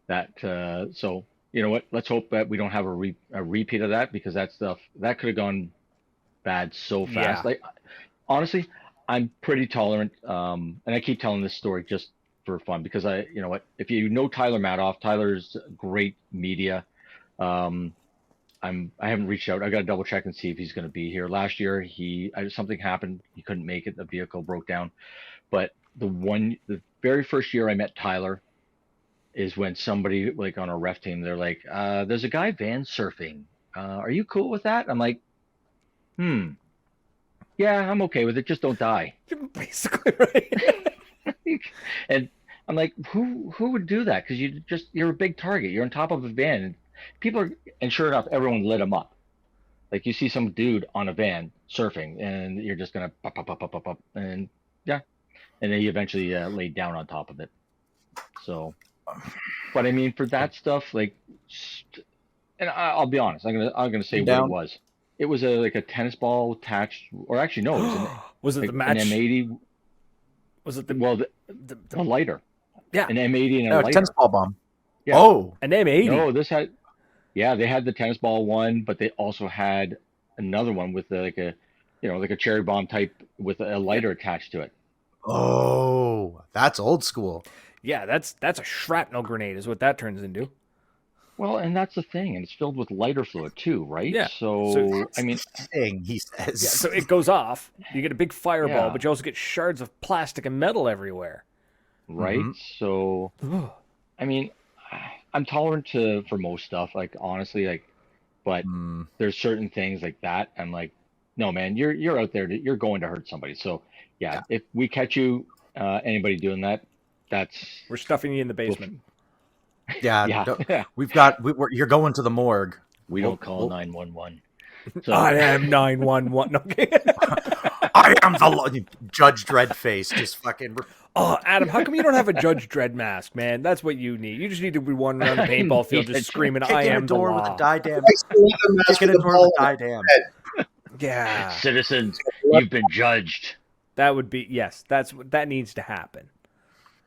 Yeah. So you know what? Let's hope that we don't have a repeat of that, because that stuff that could have gone bad so fast. Yeah. Like, honestly, I'm pretty tolerant. And I keep telling this story just for fun, because you know what? If you know Tyler Madoff, Tyler's great media. I haven't reached out. I got to double check and see if he's going to be here. Last year, something happened. He couldn't make it. The vehicle broke down. But the very first year I met Tyler is when somebody like on a ref team, they're like, "There's a guy van surfing. Are you cool with that?" I'm like, yeah, I'm okay with it. Just don't die. Basically, right? And I'm like, who would do that? Because you're a big target. You're on top of a van, and and sure enough, everyone lit him up. Like, you see some dude on a van surfing, and you're just gonna pop, pop, pop, pop, pop, pop, and yeah, and then he eventually laid down on top of it. So, but I mean, for that stuff, like, and I'll be honest, I'm gonna say what it was. It was like a tennis ball attached, or actually no, it was Was it like the match? an M80. Was it the The lighter? Yeah, An M80 and a lighter. Tennis ball bomb. Yeah. Oh, an M80? No, they had the tennis ball one, but they also had another one with like a cherry bomb type with a lighter attached to it. oh, that's old school. Yeah, that's a shrapnel grenade is what that turns into. Well, and that's the thing, and it's filled with lighter fluid too, right? Yeah. So I mean, Thing he says. Yeah, so it goes off. You get a big fireball, Yeah. but you also get shards of plastic and metal everywhere. right? Mhm. So I mean, I'm tolerant for most stuff, like, honestly, like, but there's certain things like that I'm like, no, man, you're out there you're going to hurt somebody. So yeah, if we catch you, anybody doing that, We're stuffing you in the basement. Yeah, yeah. you're going to the morgue. We don't call 911. So I am 911. Okay. I am the Judge Dreadface. Just fucking. Oh, Adam, how come you don't have a Judge Dredd mask, man? That's what you need. You just need to be wandering around the paintball field just screaming, "I Kicking a am the door with law." a diadem. I still want the mask Kicking with a the door ball with a on diadem. Yeah, citizens, you've been judged. that would be that needs to happen.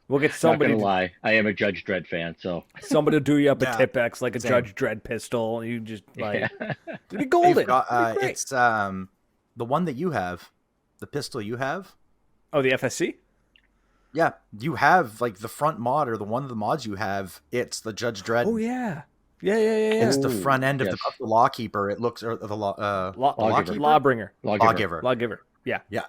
We'll get Not somebody. gonna lie, I am a Judge Dredd fan, so Somebody will do you up Yeah, a Tipex like a same. Judge Dredd pistol. And you just like yeah. it'd be golden. They've got, It'd be great. it's the one that you have, the pistol you have. Oh, the FSC. Yeah, you have like the front mod or the one of the mods you have. It's the Judge Dredd. Oh yeah. Yeah. It's the Ooh, front end of yes. the lawkeeper. It looks or the Lawgiver. Lawbringer. Lawgiver. Lawgiver. Yeah. Yeah.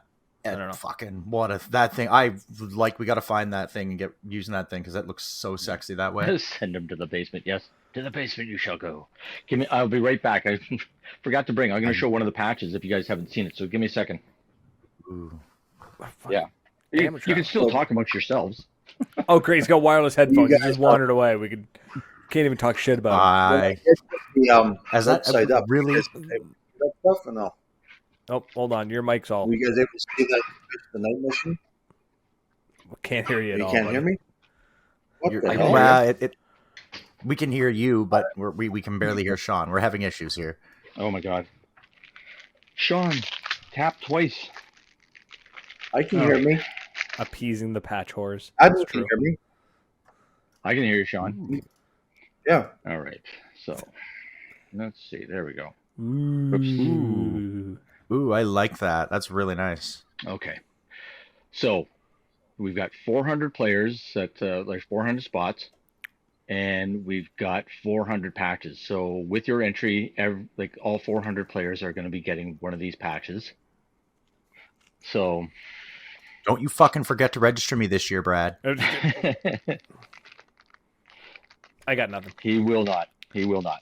And don't know. fucking what if that thing? I like. We got to find that thing and get using that thing because that looks so sexy that way. Send him to the basement. Yes, to the basement you shall go. I'll be right back. I forgot to bring. I'm going to show one of the patches if you guys haven't seen it. So give me a second. Ooh. Yeah. You can still talk amongst yourselves. Oh, great! He's got wireless headphones. You He guys just wandered away. We can't even talk shit about I The as that upside up. really. You guys able to see that stuff or no? it. Oh, hold on. Your mic's all. Were you guys able to see that the night mission? Can't hear you at You all. can't buddy. hear me? What You're, the I hell? can well, we can hear you, but we can barely hear Sean. We're having issues here. Oh my God. Sean, tap twice. I can hear me. Appeasing the patch whores. I That's can true. hear me. I can hear you, Sean. Yeah. All right. So let's see. There we go. Ooh. Ooh, I like that. That's really nice. Okay. So we've got 400 players at like 400 spots, and we've got 400 patches. So with your entry, like all 400 players are going to be getting one of these patches. So Don't you fucking forget to register me this year, Brad. I got nothing. he will not. He will not.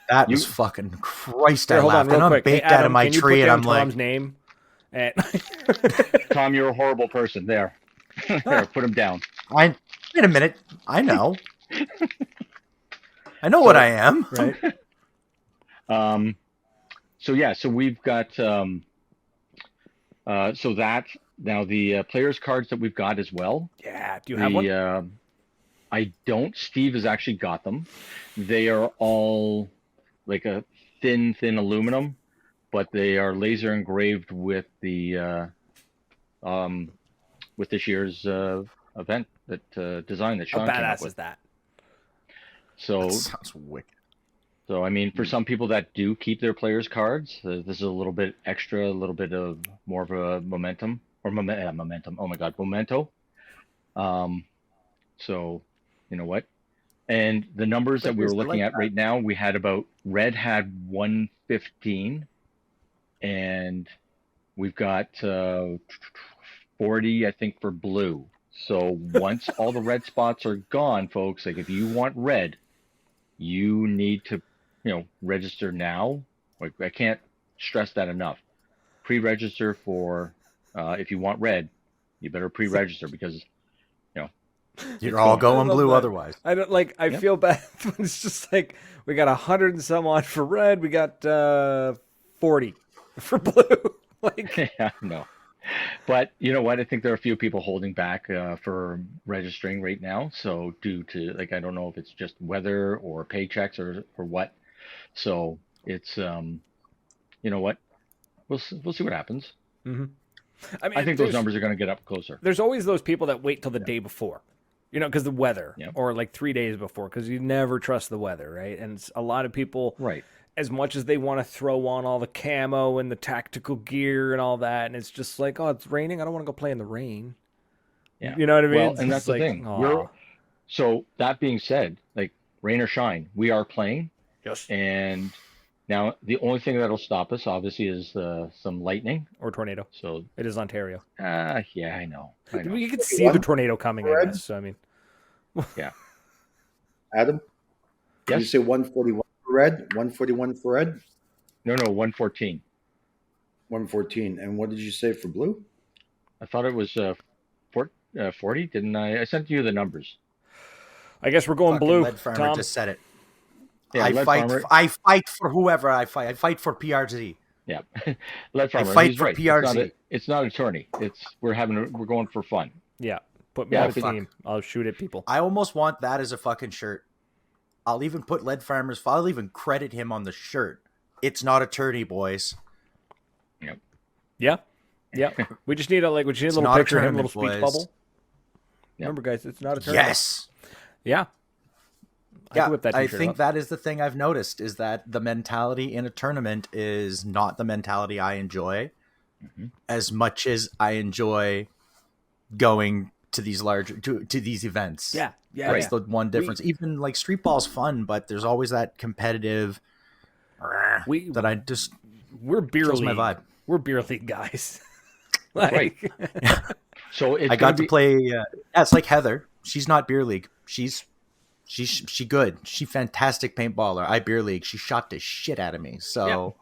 That was fucking Christ. Here, I hold on laughed. real And I'm quick. Hey, baked out Adam, of my can you tree, put and down I'm like, Tom's name? And Tom, you're a horrible person. There. There, put him down. wait a minute. I know. I know what I am. right. So yeah, so we've got so that now the players cards that we've got as well. Yeah. Do you have one? I don't. Steve has actually got them. They are all like a thin aluminum, but they are laser engraved with the with this year's event that design that How Sean came up badass with. is that? So That sounds wicked. So, I mean, for some people that do keep their players' cards, this is a little bit extra, a little bit of more of a momentum or momentum. Oh my God, memento. So, you know what? And the numbers that we were looking at right now, we had about red had 115, and we've got 40, I think, for blue. So once all the red spots are gone, folks, like if you want red, you need to register now. Like, I can't stress that enough. Pre-register for if you want red, you better pre-register because You're all going blue that. otherwise. I don't like. I feel bad when it's just like we got 100 and some odd for red. We got 40 for blue. Like, yeah, no. But you know what? I think there are a few people holding back for registering right now. So due to I don't know if it's just weather or paychecks or what. So it's you know what? We'll see what happens. mm-hmm. I mean, I think those numbers are going to get up closer. There's always those people that wait till the day before, because the weather, Yep. or like 3 days before, because you never trust the weather, right? And a lot of people, right? As much as they want to throw on all the camo and the tactical gear and all that, and it's just like, oh, it's raining. I don't want to go play in the rain. Yeah. You know what I mean? Well, and that's the thing. So that being said, like rain or shine, we are playing. Yes. And now the only thing that'll stop us, obviously, is some lightning or tornado. So it is Ontario. Yeah, I know. You can see the tornado coming. I guess. So, I mean, yeah. Adam, yes? Did you say 141 for red? 141 for red? No, 114. 114. And what did you say for blue? I thought it was 40, didn't I? I sent you the numbers. I guess we're going Fucking blue. Lead Farmer Tom just said it. Yeah, I fight for whoever I fight. I fight for PRZ. Yeah, Lead Farmer. I fight he's for right. PRZ. It's not a tourney. We're going for fun. Yeah, put me on the team. I'll shoot at people. I almost want that as a fucking shirt. I'll even put Lead Farmer's. I'll even credit him on the shirt. It's not a tourney, boys. Yep. Yeah. We just need a little picture of him, a little speech bubble. Yep. Remember, guys, it's not a tournament. Yes. Yeah. I think that is the thing I've noticed is that the mentality in a tournament is not the mentality I enjoy as much as I enjoy going to these to these events. Yeah. That's the one difference. Even like street ball's fun, but there's always that competitive that I just we're beer league. My vibe. We're beer league guys. Right. So I got to play. It's like Heather. She's not beer league. She good. She fantastic paintballer. I beer league. She shot the shit out of me. So,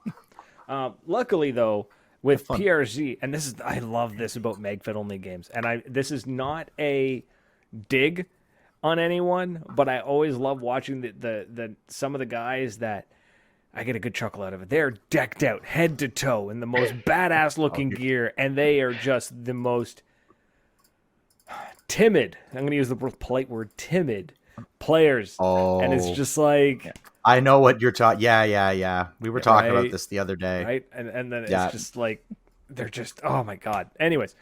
luckily though, with PRZ, and I love this about magfed only games, and this is not a dig on anyone, but I always love watching the some of the guys that I get a good chuckle out of it. They're decked out head to toe in the most badass looking gear, and they are just the most timid. I'm going to use the polite word, timid players. And it's just like, I know what you're talking. Yeah. We were talking about this the other day, right? And then it's just like they're just, oh my god. Anyways,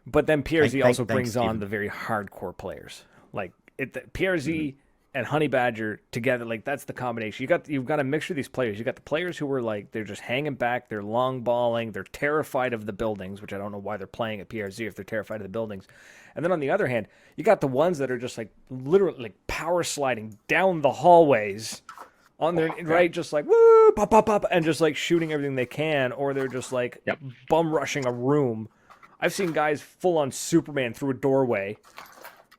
but then PRZ also brings on the very hardcore players, like PRZ and Honey Badger together. Like that's the combination. You've got a mixture of these players. You got the players who are like they're just hanging back, they're long balling, they're terrified of the buildings, which I don't know why they're playing at PRZ if they're terrified of the buildings. And then on the other hand, you got the ones that are just like literally like power sliding down the hallways on their right, just like woo, pop, pop, pop, and just like shooting everything they can, or they're just like bum rushing a room. I've seen guys full on Superman through a doorway.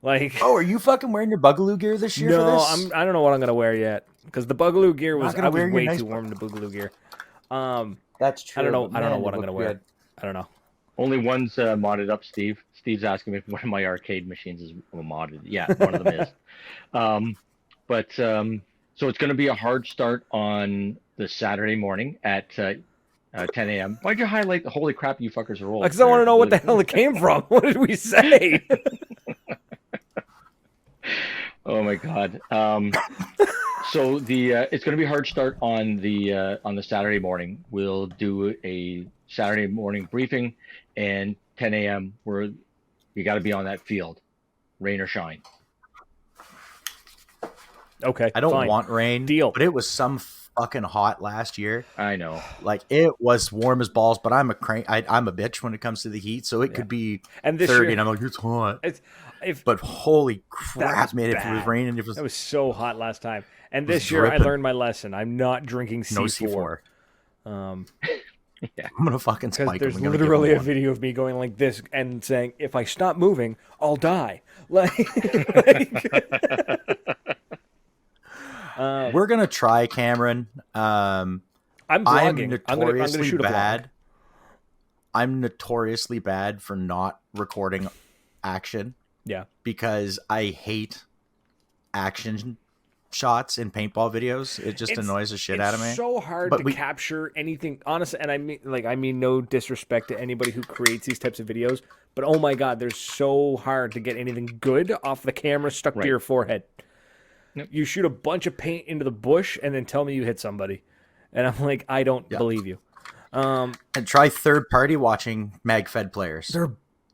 Like, oh, are you fucking wearing your Boogaloo gear this year? No, for this? I don't know what I'm gonna wear yet because the Boogaloo gear was I was way nice too warm to Boogaloo gear. That's true. I don't know what I'm gonna wear. Good. I don't know. Only one's modded up, Steve. Steve's asking me if one of my arcade machines is modded. Yeah, one of them is. So it's going to be a hard start on the Saturday morning at 10 a.m. Why'd you highlight the holy crap you fuckers are old? Because I want to know what the hell it came from. What did we say? Oh my god. So it's going to be a hard start on the Saturday morning. We'll do a Saturday morning briefing, and 10 a.m. where you got to be on that field, rain or shine. Okay, I don't fine. want rain, Deal. but it was some fucking hot last year. I know. Like, it was warm as balls, but I'm a bitch when it comes to the heat, so it could be and this 30, year, and I'm like, it's hot. But holy crap, man, if it was raining, it was so hot last time. And this year, dripping. I learned my lesson. I'm not drinking C4. No C4. Yeah. I'm gonna fucking spike there's him. literally a video of me going like this and saying, "If I stop moving, I'll die." Like we're gonna try, Cameron. I'm vlogging. I'm gonna shoot a vlog. I'm notoriously bad for not recording action. Yeah, because I hate action shots in paintball videos. It just annoys the shit out of me. It's so hard to capture anything, honestly. And I mean no disrespect to anybody who creates these types of videos, but oh my god, they're so hard to get anything good off the camera stuck to your forehead. Yep. You shoot a bunch of paint into the bush and then tell me you hit somebody, and I'm like, I don't believe you. And try third party watching magfed players. They're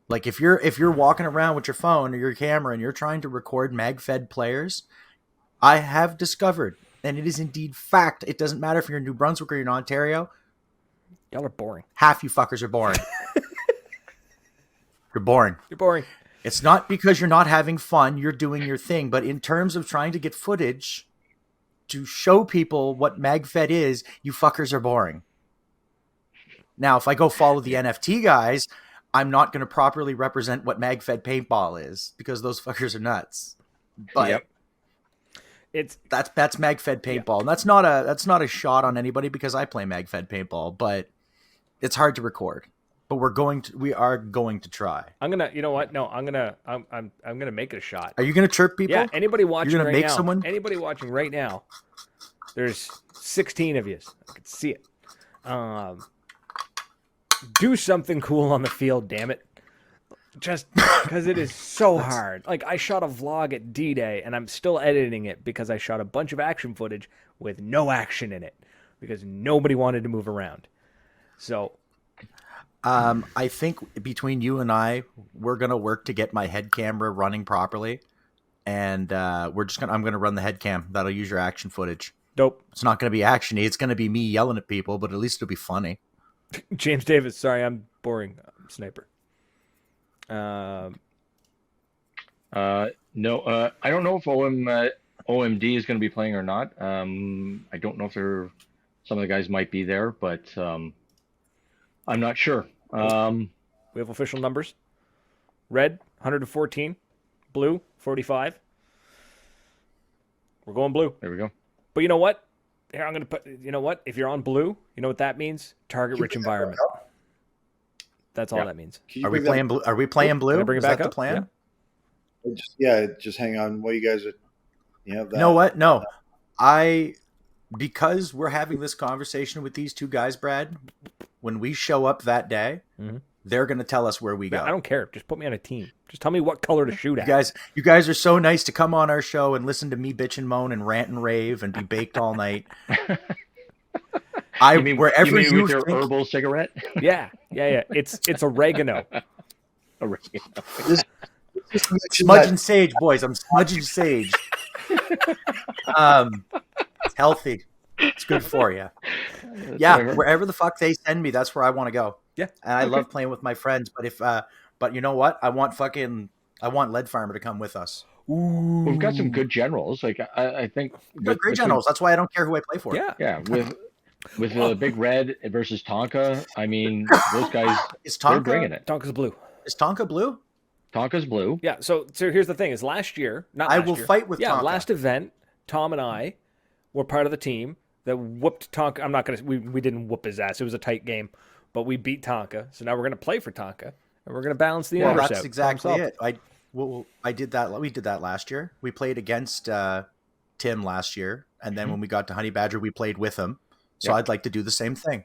like, if you're walking around with your phone or your camera and you're trying to record magfed players, I have discovered, and it is indeed fact, it doesn't matter if you're in New Brunswick or you're in Ontario. Y'all are boring. Half you fuckers are boring. You're boring. You're boring. It's not because you're not having fun, you're doing your thing, but in terms of trying to get footage to show people what magfed is, you fuckers are boring. Now, if I go follow the NFT guys, I'm not going to properly represent what magfed paintball is because those fuckers are nuts. But that's magfed paintball. And that's not a shot on anybody because I play magfed paintball, but it's hard to record. But we are going to try. I'm gonna, you know what? No, I'm gonna make it a shot. Are you gonna chirp people? Yeah. Anybody watching You're gonna right make now? someone? Anybody watching right now? There's 16 of you. I can see it. Do something cool on the field, damn it! Just because it is so hard. Like, I shot a vlog at D-Day, and I'm still editing it because I shot a bunch of action footage with no action in it because nobody wanted to move around. So. I think between you and I, we're gonna work to get my head camera running properly, and I'm gonna run the head cam. That'll use your action footage. Dope. It's not gonna be actiony. It's gonna be me yelling at people, but at least it'll be funny. James Davis, sorry, I'm boring. Sniper. No, I don't know if OMD is going to be playing or not. I don't know if some of the guys might be there, but I'm not sure. We have official numbers. Red, 114. Blue, 45. We're going blue. There we go. But you know what? Here, I'm going to put, you know what? If you're on blue, you know what that means? Target-rich environment. That's all that means. Are we playing blue? Are we playing blue? Can I bring it back that up? the plan? Just hang on while you guys are. You have that. You know what? No. Because we're having this conversation with these two guys, Brad, when we show up that day, they're going to tell us where we go. I don't care. Just put me on a team. Just tell me what color to shoot at. You guys are so nice to come on our show and listen to me bitch and moan and rant and rave and be baked all night. You mean with your herbal cigarette? Yeah. It's oregano. Smudging sage, boys. I'm smudging sage. It's healthy. It's good for you. Yeah, wherever the fuck they send me, that's where I want to go. Yeah, and I love playing with my friends. But but you know what? I want Lead Farmer to come with us. We've got some good generals. Like I think We've got great generals. That's why I don't care who I play for. Yeah. Yeah, with Big Red versus Tonka, I mean, those guys, Is they're bringing Tonka it. Tonka's blue. is Tonka blue? Tonka's blue. Yeah. So here's the thing: is last year, not I last will year. fight with Yeah, Tonka. last event, Tom and I were part of the team that whooped Tonka. I'm not gonna. We didn't whoop his ass. It was a tight game, but we beat Tonka. So now we're gonna play for Tonka, and we're gonna balance the Well, universe that's out. exactly Problem it. I did that. We did that last year. We played against Tim last year, and then when we got to Honey Badger, we played with him. So Yep. I'd like to do the same thing.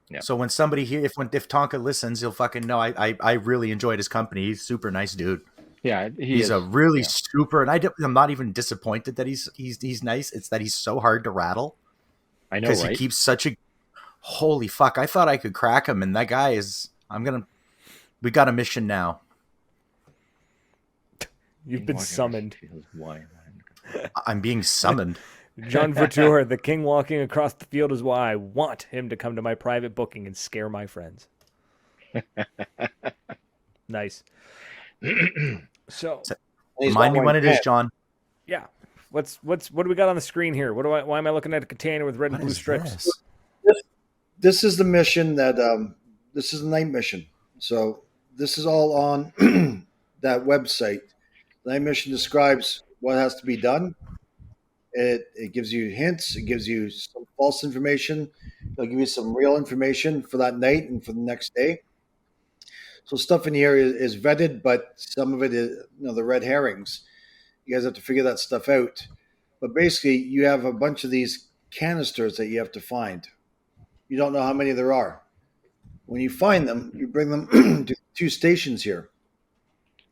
Yep. So when somebody here, if Tonka listens, he'll fucking know. I really enjoyed his company. He's a super nice dude. Yeah, He's a really super, and I'm not even disappointed that he's nice. It's that he's so hard to rattle. I know, Because right? he keeps such a holy fuck. I thought I could crack him, and that guy is. We got a mission now. You've been summoned. Why? I'm being summoned. John Vertour, the king walking across the field is why I want him to come to my private booking and scare my friends. Nice. So, Remind me when it is, John. yeah. What do we got on the screen here? Why am I looking at a container with red and What blue is strips? this? This is the mission that this is the night mission. So this is all on that website. The night mission describes what has to be done. It gives you hints. It gives you some false information. It'll give you some real information for that night and for the next day. So stuff in here is vetted, but some of it is, the red herrings. You guys have to figure that stuff out. But basically, you have a bunch of these canisters that you have to find. You don't know how many there are. When you find them, you bring them to 2 stations here.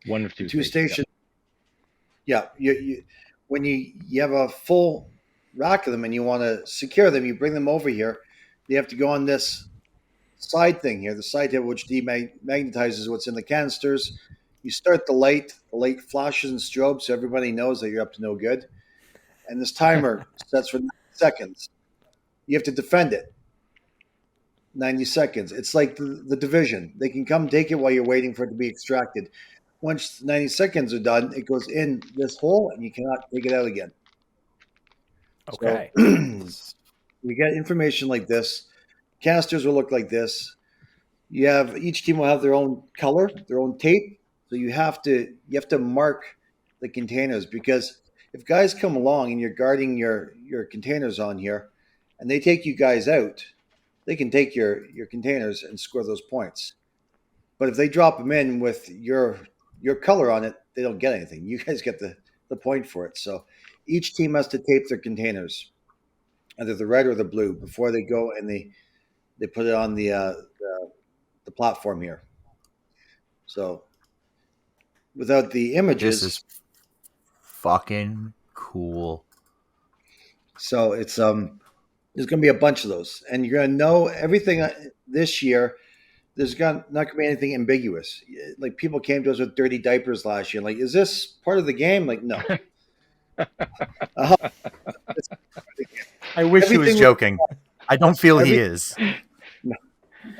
One of two. Two stations. Yeah. When you have a full rack of them and you want to secure them, you bring them over here. You have to go on this side thing here, the side table, which demagnetizes what's in the canisters. You start the light flashes and strobes so everybody knows that you're up to no good. And this timer sets for 9 seconds. You have to defend it. 90 seconds. It's like the division. They can come take it while you're waiting for it to be extracted. Once 90 seconds are done, it goes in this hole and you cannot take it out again. Okay. So, you get information like this. Canisters will look like this. Each team will have their own color, their own tape. So you have to mark the containers, because if guys come along and you're guarding your containers on here and they take you guys out, they can take your containers and score those points. But if they drop them in with your color on it, they don't get anything. You guys get the point for it. So each team has to tape their containers, either the red or the blue, before they go and they put it on the platform here. So without the images, This is fucking cool. So it's there's going to be a bunch of those, and you're going to know everything this year. There's not going to be anything ambiguous. Like, people came to us with dirty diapers last year. Like, is this part of the game? Like, no. I wish he was joking. I don't feel he is.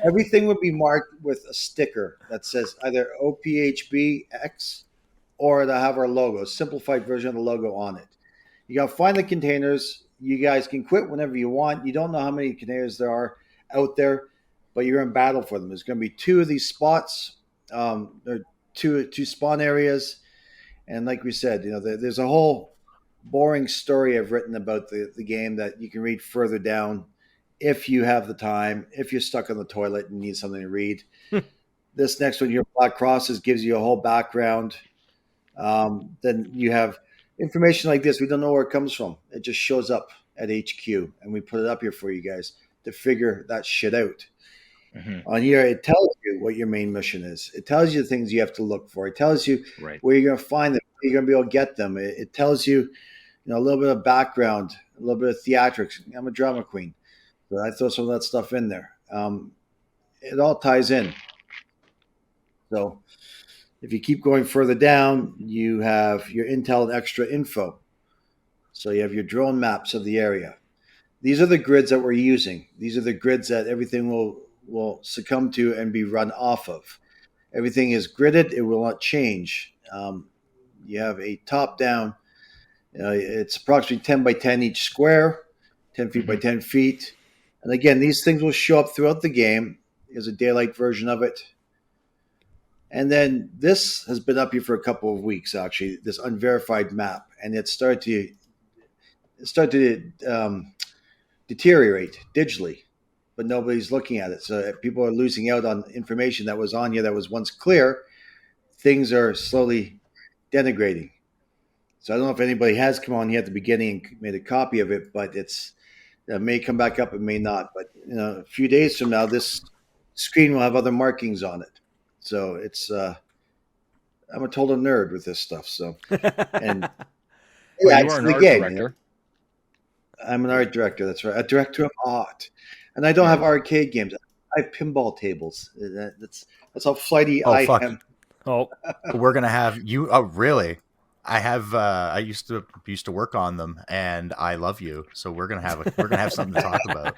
Everything would be marked with a sticker that says either OPHBX or to have our logo, simplified version of the logo on it. You got to find the containers. You guys can quit whenever you want. You don't know how many containers there are out there, but you're in battle for them. There's going to be 2 of these spots. There are two spawn areas. And like we said, there's a whole boring story I've written about the game that you can read further down if you have the time, if you're stuck on the toilet and need something to read. This next one, your Black Crosses, gives you a whole background. Then you have information like this. We don't know where it comes from. It just shows up at HQ, and we put it up here for you guys to figure that shit out. Mm-hmm. On here, it tells you what your main mission is. It tells you the things you have to look for. It tells you where you're going to find them, where you're going to be able to get them. It tells you, a little bit of background, a little bit of theatrics. I'm a drama queen, so I throw some of that stuff in there. It all ties in. So if you keep going further down, you have your intel and extra info. So you have your drone maps of the area. These are the grids that we're using. These are the grids that everything will succumb to and be run off of. Everything is gridded. It will not change. You have a top down. It's approximately 10 by 10 each square, 10 feet by 10 feet. And again, these things will show up throughout the game. There's a daylight version of it. And then this has been up here for a couple of weeks, actually, this unverified map. And it started to deteriorate digitally, but nobody's looking at it. So people are losing out on information that was on here that was once clear. Things are slowly denigrating. So I don't know if anybody has come on here at the beginning and made a copy of it, but it may come back up, it may not. But a few days from now, this screen will have other markings on it. So it's I'm a total nerd with this stuff. So and Well, yeah, you it's are an the art game. director. I'm an art director. That's right, a director of art. And I don't have arcade games. I have pinball tables. That's how flighty I am. Oh, We're gonna have you. Oh, really? I have. I used to work on them, and I love you. So we're gonna have something to talk about.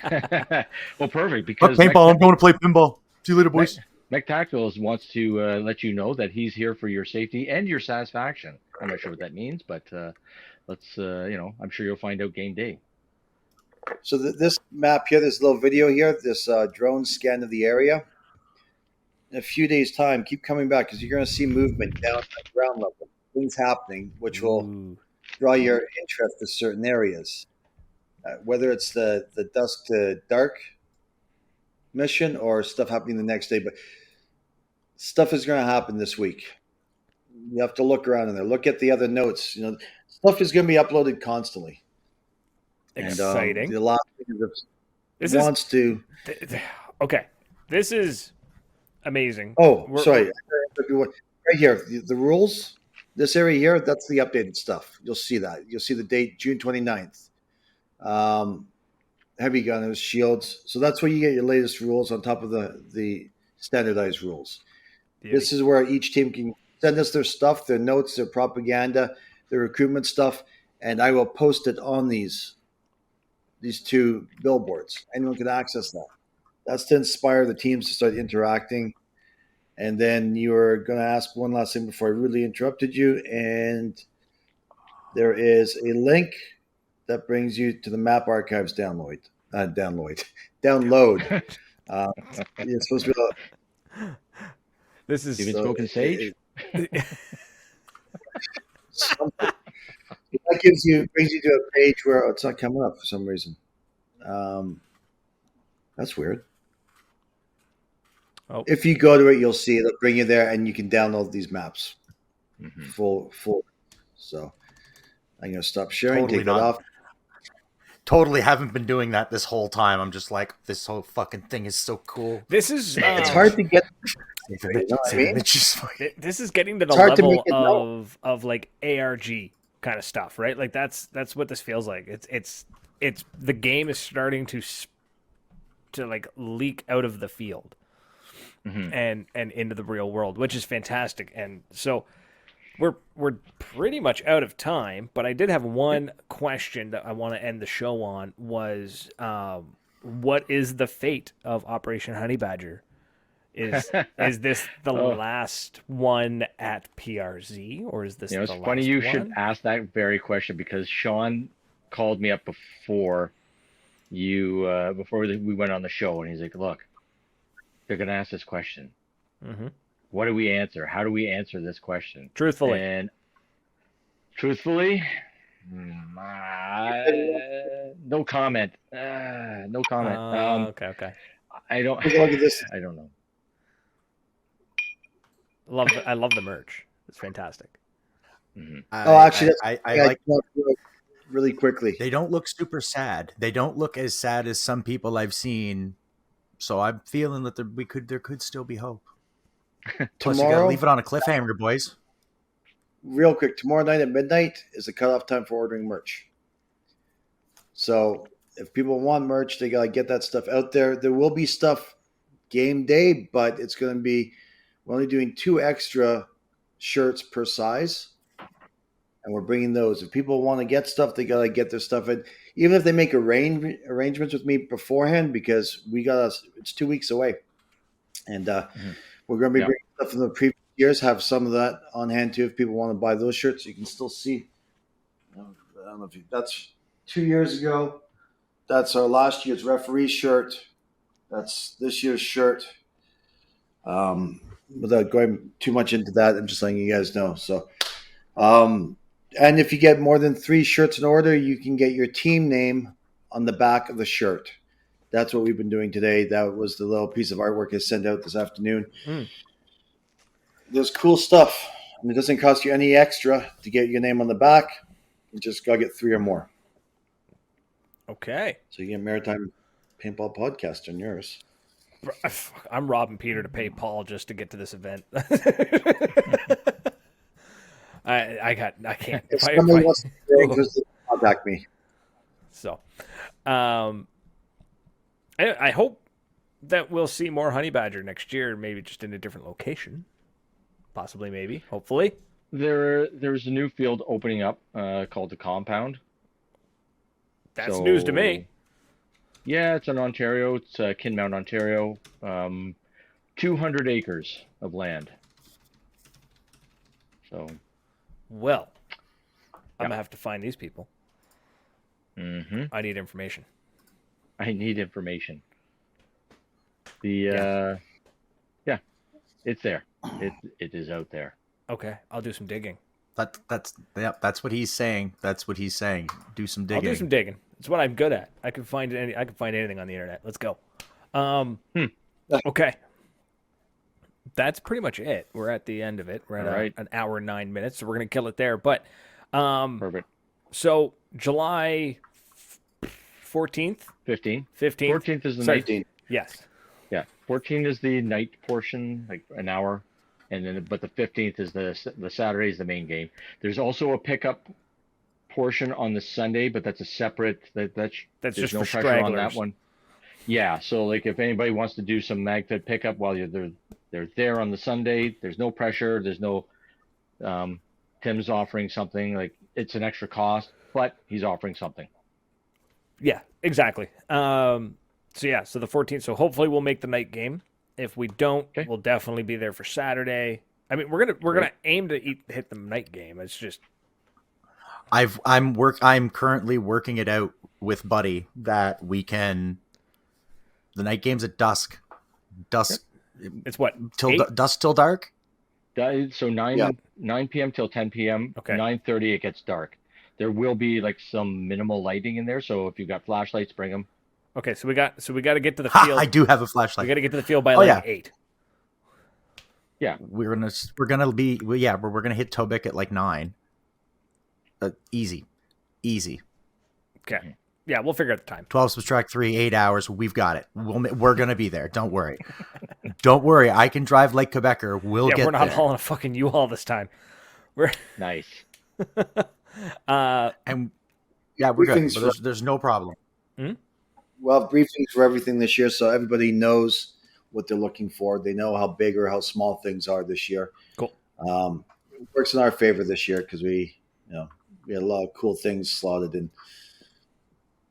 Well, perfect, because paintball. I'm going to play pinball. See you later, boys. McTactiles wants to let you know that he's here for your safety and your satisfaction. I'm not sure what that means, but let's I'm sure you'll find out game day. So this map here, this little video here, this drone scan of the area. In a few days' time, keep coming back because you're going to see movement down at ground level, things happening, which will draw your interest to certain areas. Whether it's the dusk to dark mission or stuff happening the next day, but stuff is going to happen this week. You have to look around in there. Look at the other notes. Stuff is going to be uploaded constantly. exciting. And the last thing Okay, this is amazing. Oh, sorry. Right here, the rules. This area here, that's the updated stuff. You'll see that. You'll see the date, June 29th. Heavy gunners, shields. So that's where you get your latest rules on top of the standardized rules. Yeah. This is where each team can send us their stuff, their notes, their propaganda, their recruitment stuff, and I will post it on these two billboards. Anyone can access that. That's to inspire the teams to start interacting. And then you are going to ask one last thing before I really interrupted you. And there is a link that brings you to the map archives download. You're supposed to be This is even spoken sage. That brings you to a page where it's not coming up for some reason. That's weird. Oh. If you go to it, you'll see it'll bring you there, and you can download these maps full. So I'm going to stop sharing. Take that off. Totally haven't been doing that this whole time. I'm just like, this whole fucking thing is so cool. This is it's hard to get. This is getting to the level of like ARG kind of stuff, right? Like that's what this feels like. It's the game is starting to like leak out of the field and into the real world, which is fantastic. And so we're pretty much out of time, but I did have one question that I want to end the show on was what is the fate of Operation Honey Badger? Is this the last one at PRZ, or is this the last one? It's funny you should ask that very question, because Sean called me up before we went on the show, and he's like, look, they're going to ask this question. What do we answer? How do we answer this question? Truthfully. And truthfully, no comment. No comment. Okay. I don't know. I love the merch. It's fantastic. Actually, I like really quickly. They don't look super sad. They don't look as sad as some people I've seen. So I'm feeling that there could still be hope. Plus, you gotta leave it on a cliffhanger, boys. Real quick, tomorrow night at midnight is the cutoff time for ordering merch. So if people want merch, they gotta get that stuff out there. There will be stuff game day, but it's going to be, we're only doing 2 extra shirts per size, and we're bringing those. If people want to get stuff, they gotta get their stuff in. Even if they make arrangements with me beforehand, because it's 2 weeks away, and we're going to be bringing stuff from the previous years have some of that on hand too. If people want to buy those shirts, you can still see. I don't know if that's 2 years ago. That's our last year's referee shirt. That's this year's shirt. Without going too much into that, I'm just letting you guys know. So, and if you get more than 3 shirts in order, you can get your team name on the back of the shirt. That's what we've been doing today. That was the little piece of artwork I sent out this afternoon. There's cool stuff. And it doesn't cost you any extra to get your name on the back. You just got to get 3 or more. Okay. So you get Maritime Paintball Podcast on yours. I'm robbing Peter to pay Paul just to get to this event. I can't. If somebody wants to just contact me. So, I hope that we'll see more honey badger next year, maybe just in a different location. Possibly, maybe, hopefully. There's a new field opening up called the Compound. That's news to me. Yeah, it's in Ontario. It's Kinmount, Ontario. 200 acres of land. So, well, I'm gonna have to find these people. Mm-hmm. I need information. Yeah, it's there. It is out there. Okay, I'll do some digging. That's what he's saying. That's what he's saying. Do some digging. I'll do some digging. It's what I'm good at. I can find anything on the internet. Let's go. Okay. That's pretty much it. We're at the end of it. We're at an hour and 9 minutes, so we're gonna kill it there. But perfect. So July 14th? 15th. 14th is the night. 15th. Yes. Yeah. 14 is the night portion, like an hour. And then, but the 15th is the Saturday is the main game. There's also a pickup portion on the Sunday, but that's a separate. That's just no for pressure on stragglers. that one. Yeah, so like if anybody wants to do some magfed pickup while they're there on the Sunday, there's no pressure. There's no Tim's offering something, like it's an extra cost, but he's offering something. Yeah, exactly. So the 14th. So hopefully we'll make the night game. If we don't, we'll definitely be there for Saturday. I mean, we're gonna aim to hit the night game. It's just I'm currently working it out with Buddy that we can. The night game's at dusk. It's what till dusk till dark. So 9 p.m. till 10 p.m. Okay. 9:30 it gets dark. There will be like some minimal lighting in there, so if you've got flashlights, bring them. Okay, so we got to get to the field. I do have a flashlight. We got to get to the field by 8. Yeah, we're gonna hit Tobic at like 9. Easy. Okay. Yeah, we'll figure out the time. 12 subtract 3, 8 hours. We've got it. We're gonna be there. Don't worry. Don't worry. I can drive like Quebecer. We'll get there. We're not hauling a fucking U-Haul this time. We're nice. And yeah, we're good. But there's no problem. We'll have briefings for everything this year, so everybody knows what they're looking for. They know how big or how small things are this year. Cool. It works in our favor this year because we had a lot of cool things slotted in.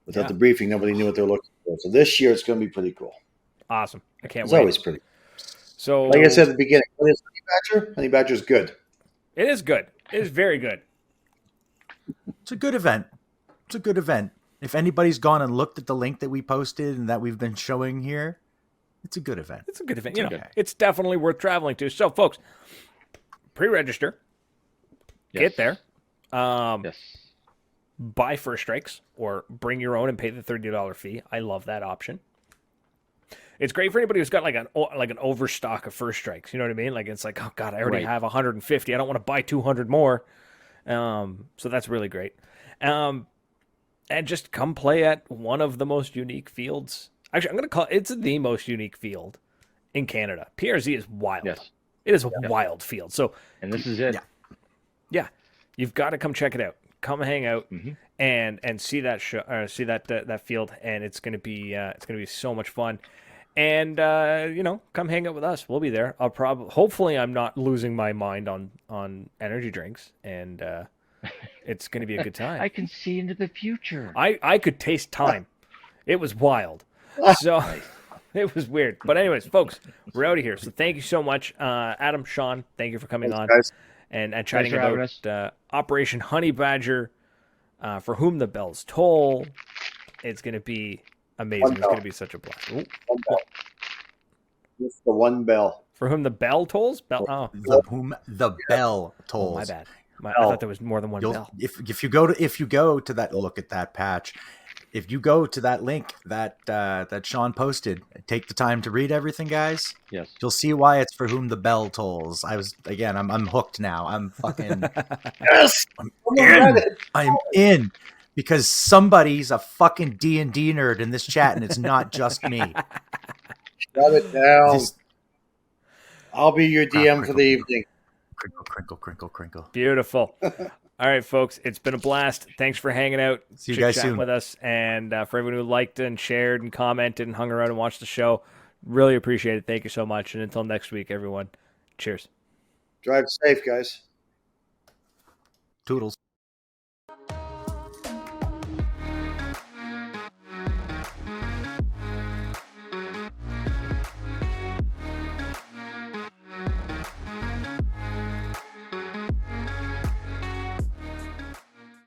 Without the briefing, nobody knew what they were looking for. So this year, it's going to be pretty cool. Awesome. I can't wait. It's always pretty. So, like I said at the beginning, what is Honey Badger? Honey Badger's good. It is good. It is very good. It's a good event. If anybody's gone and looked at the link that we posted and that we've been showing here, it's a good event. It's definitely worth traveling to. So, folks, pre-register. Yes. Get there. Yes. Buy first strikes or bring your own and pay the $30 fee. I love that option. It's great for anybody who's got like an overstock of first strikes. You know what I mean? Like it's like, oh God, I already have 150. I don't want to buy 200 more. So that's really great. And just come play at one of the most unique fields. Actually, I'm going to call it's the most unique field in Canada. PRZ is wild. Yes. It is a wild field. So, and this is it. Yeah. You've got to come check it out. Come hang out and see that show, see that field, and it's gonna be so much fun. And come hang out with us. We'll be there. Hopefully, I'm not losing my mind on energy drinks, and it's gonna be a good time. I can see into the future. I could taste time. It was wild. So, It was weird. But anyways, folks, we're out of here. So thank you so much. Adam, Sean, thank you for coming on guys. and Thanks chatting for having about us. Operation Honey Badger, For Whom the Bells Toll. It's going to be amazing. One It's bell. going to be such a blast. Ooh. One bell. Just the one bell. For Whom the Bell Tolls? Bell. Oh, Whom the bell tolls. my bad. I thought there was more than one You'll, bell. if you go to that look at that patch, if you go to that link that Sean posted, take the time to read everything, guys. Yes. You'll see why it's For Whom the Bell Tolls. I'm hooked now. I'm fucking Yes. I'm in because somebody's a fucking D&D nerd in this chat, and it's not just me. Shut it down. This- I'll be your DM for the evening. Crinkle, crinkle, crinkle, crinkle. Beautiful. All right, folks. It's been a blast. Thanks for hanging out, See you guys chit-chatting soon. with us, and for everyone who liked and shared and commented and hung around and watched the show. Really appreciate it. Thank you so much. And until next week, everyone, cheers. Drive safe, guys. Toodles.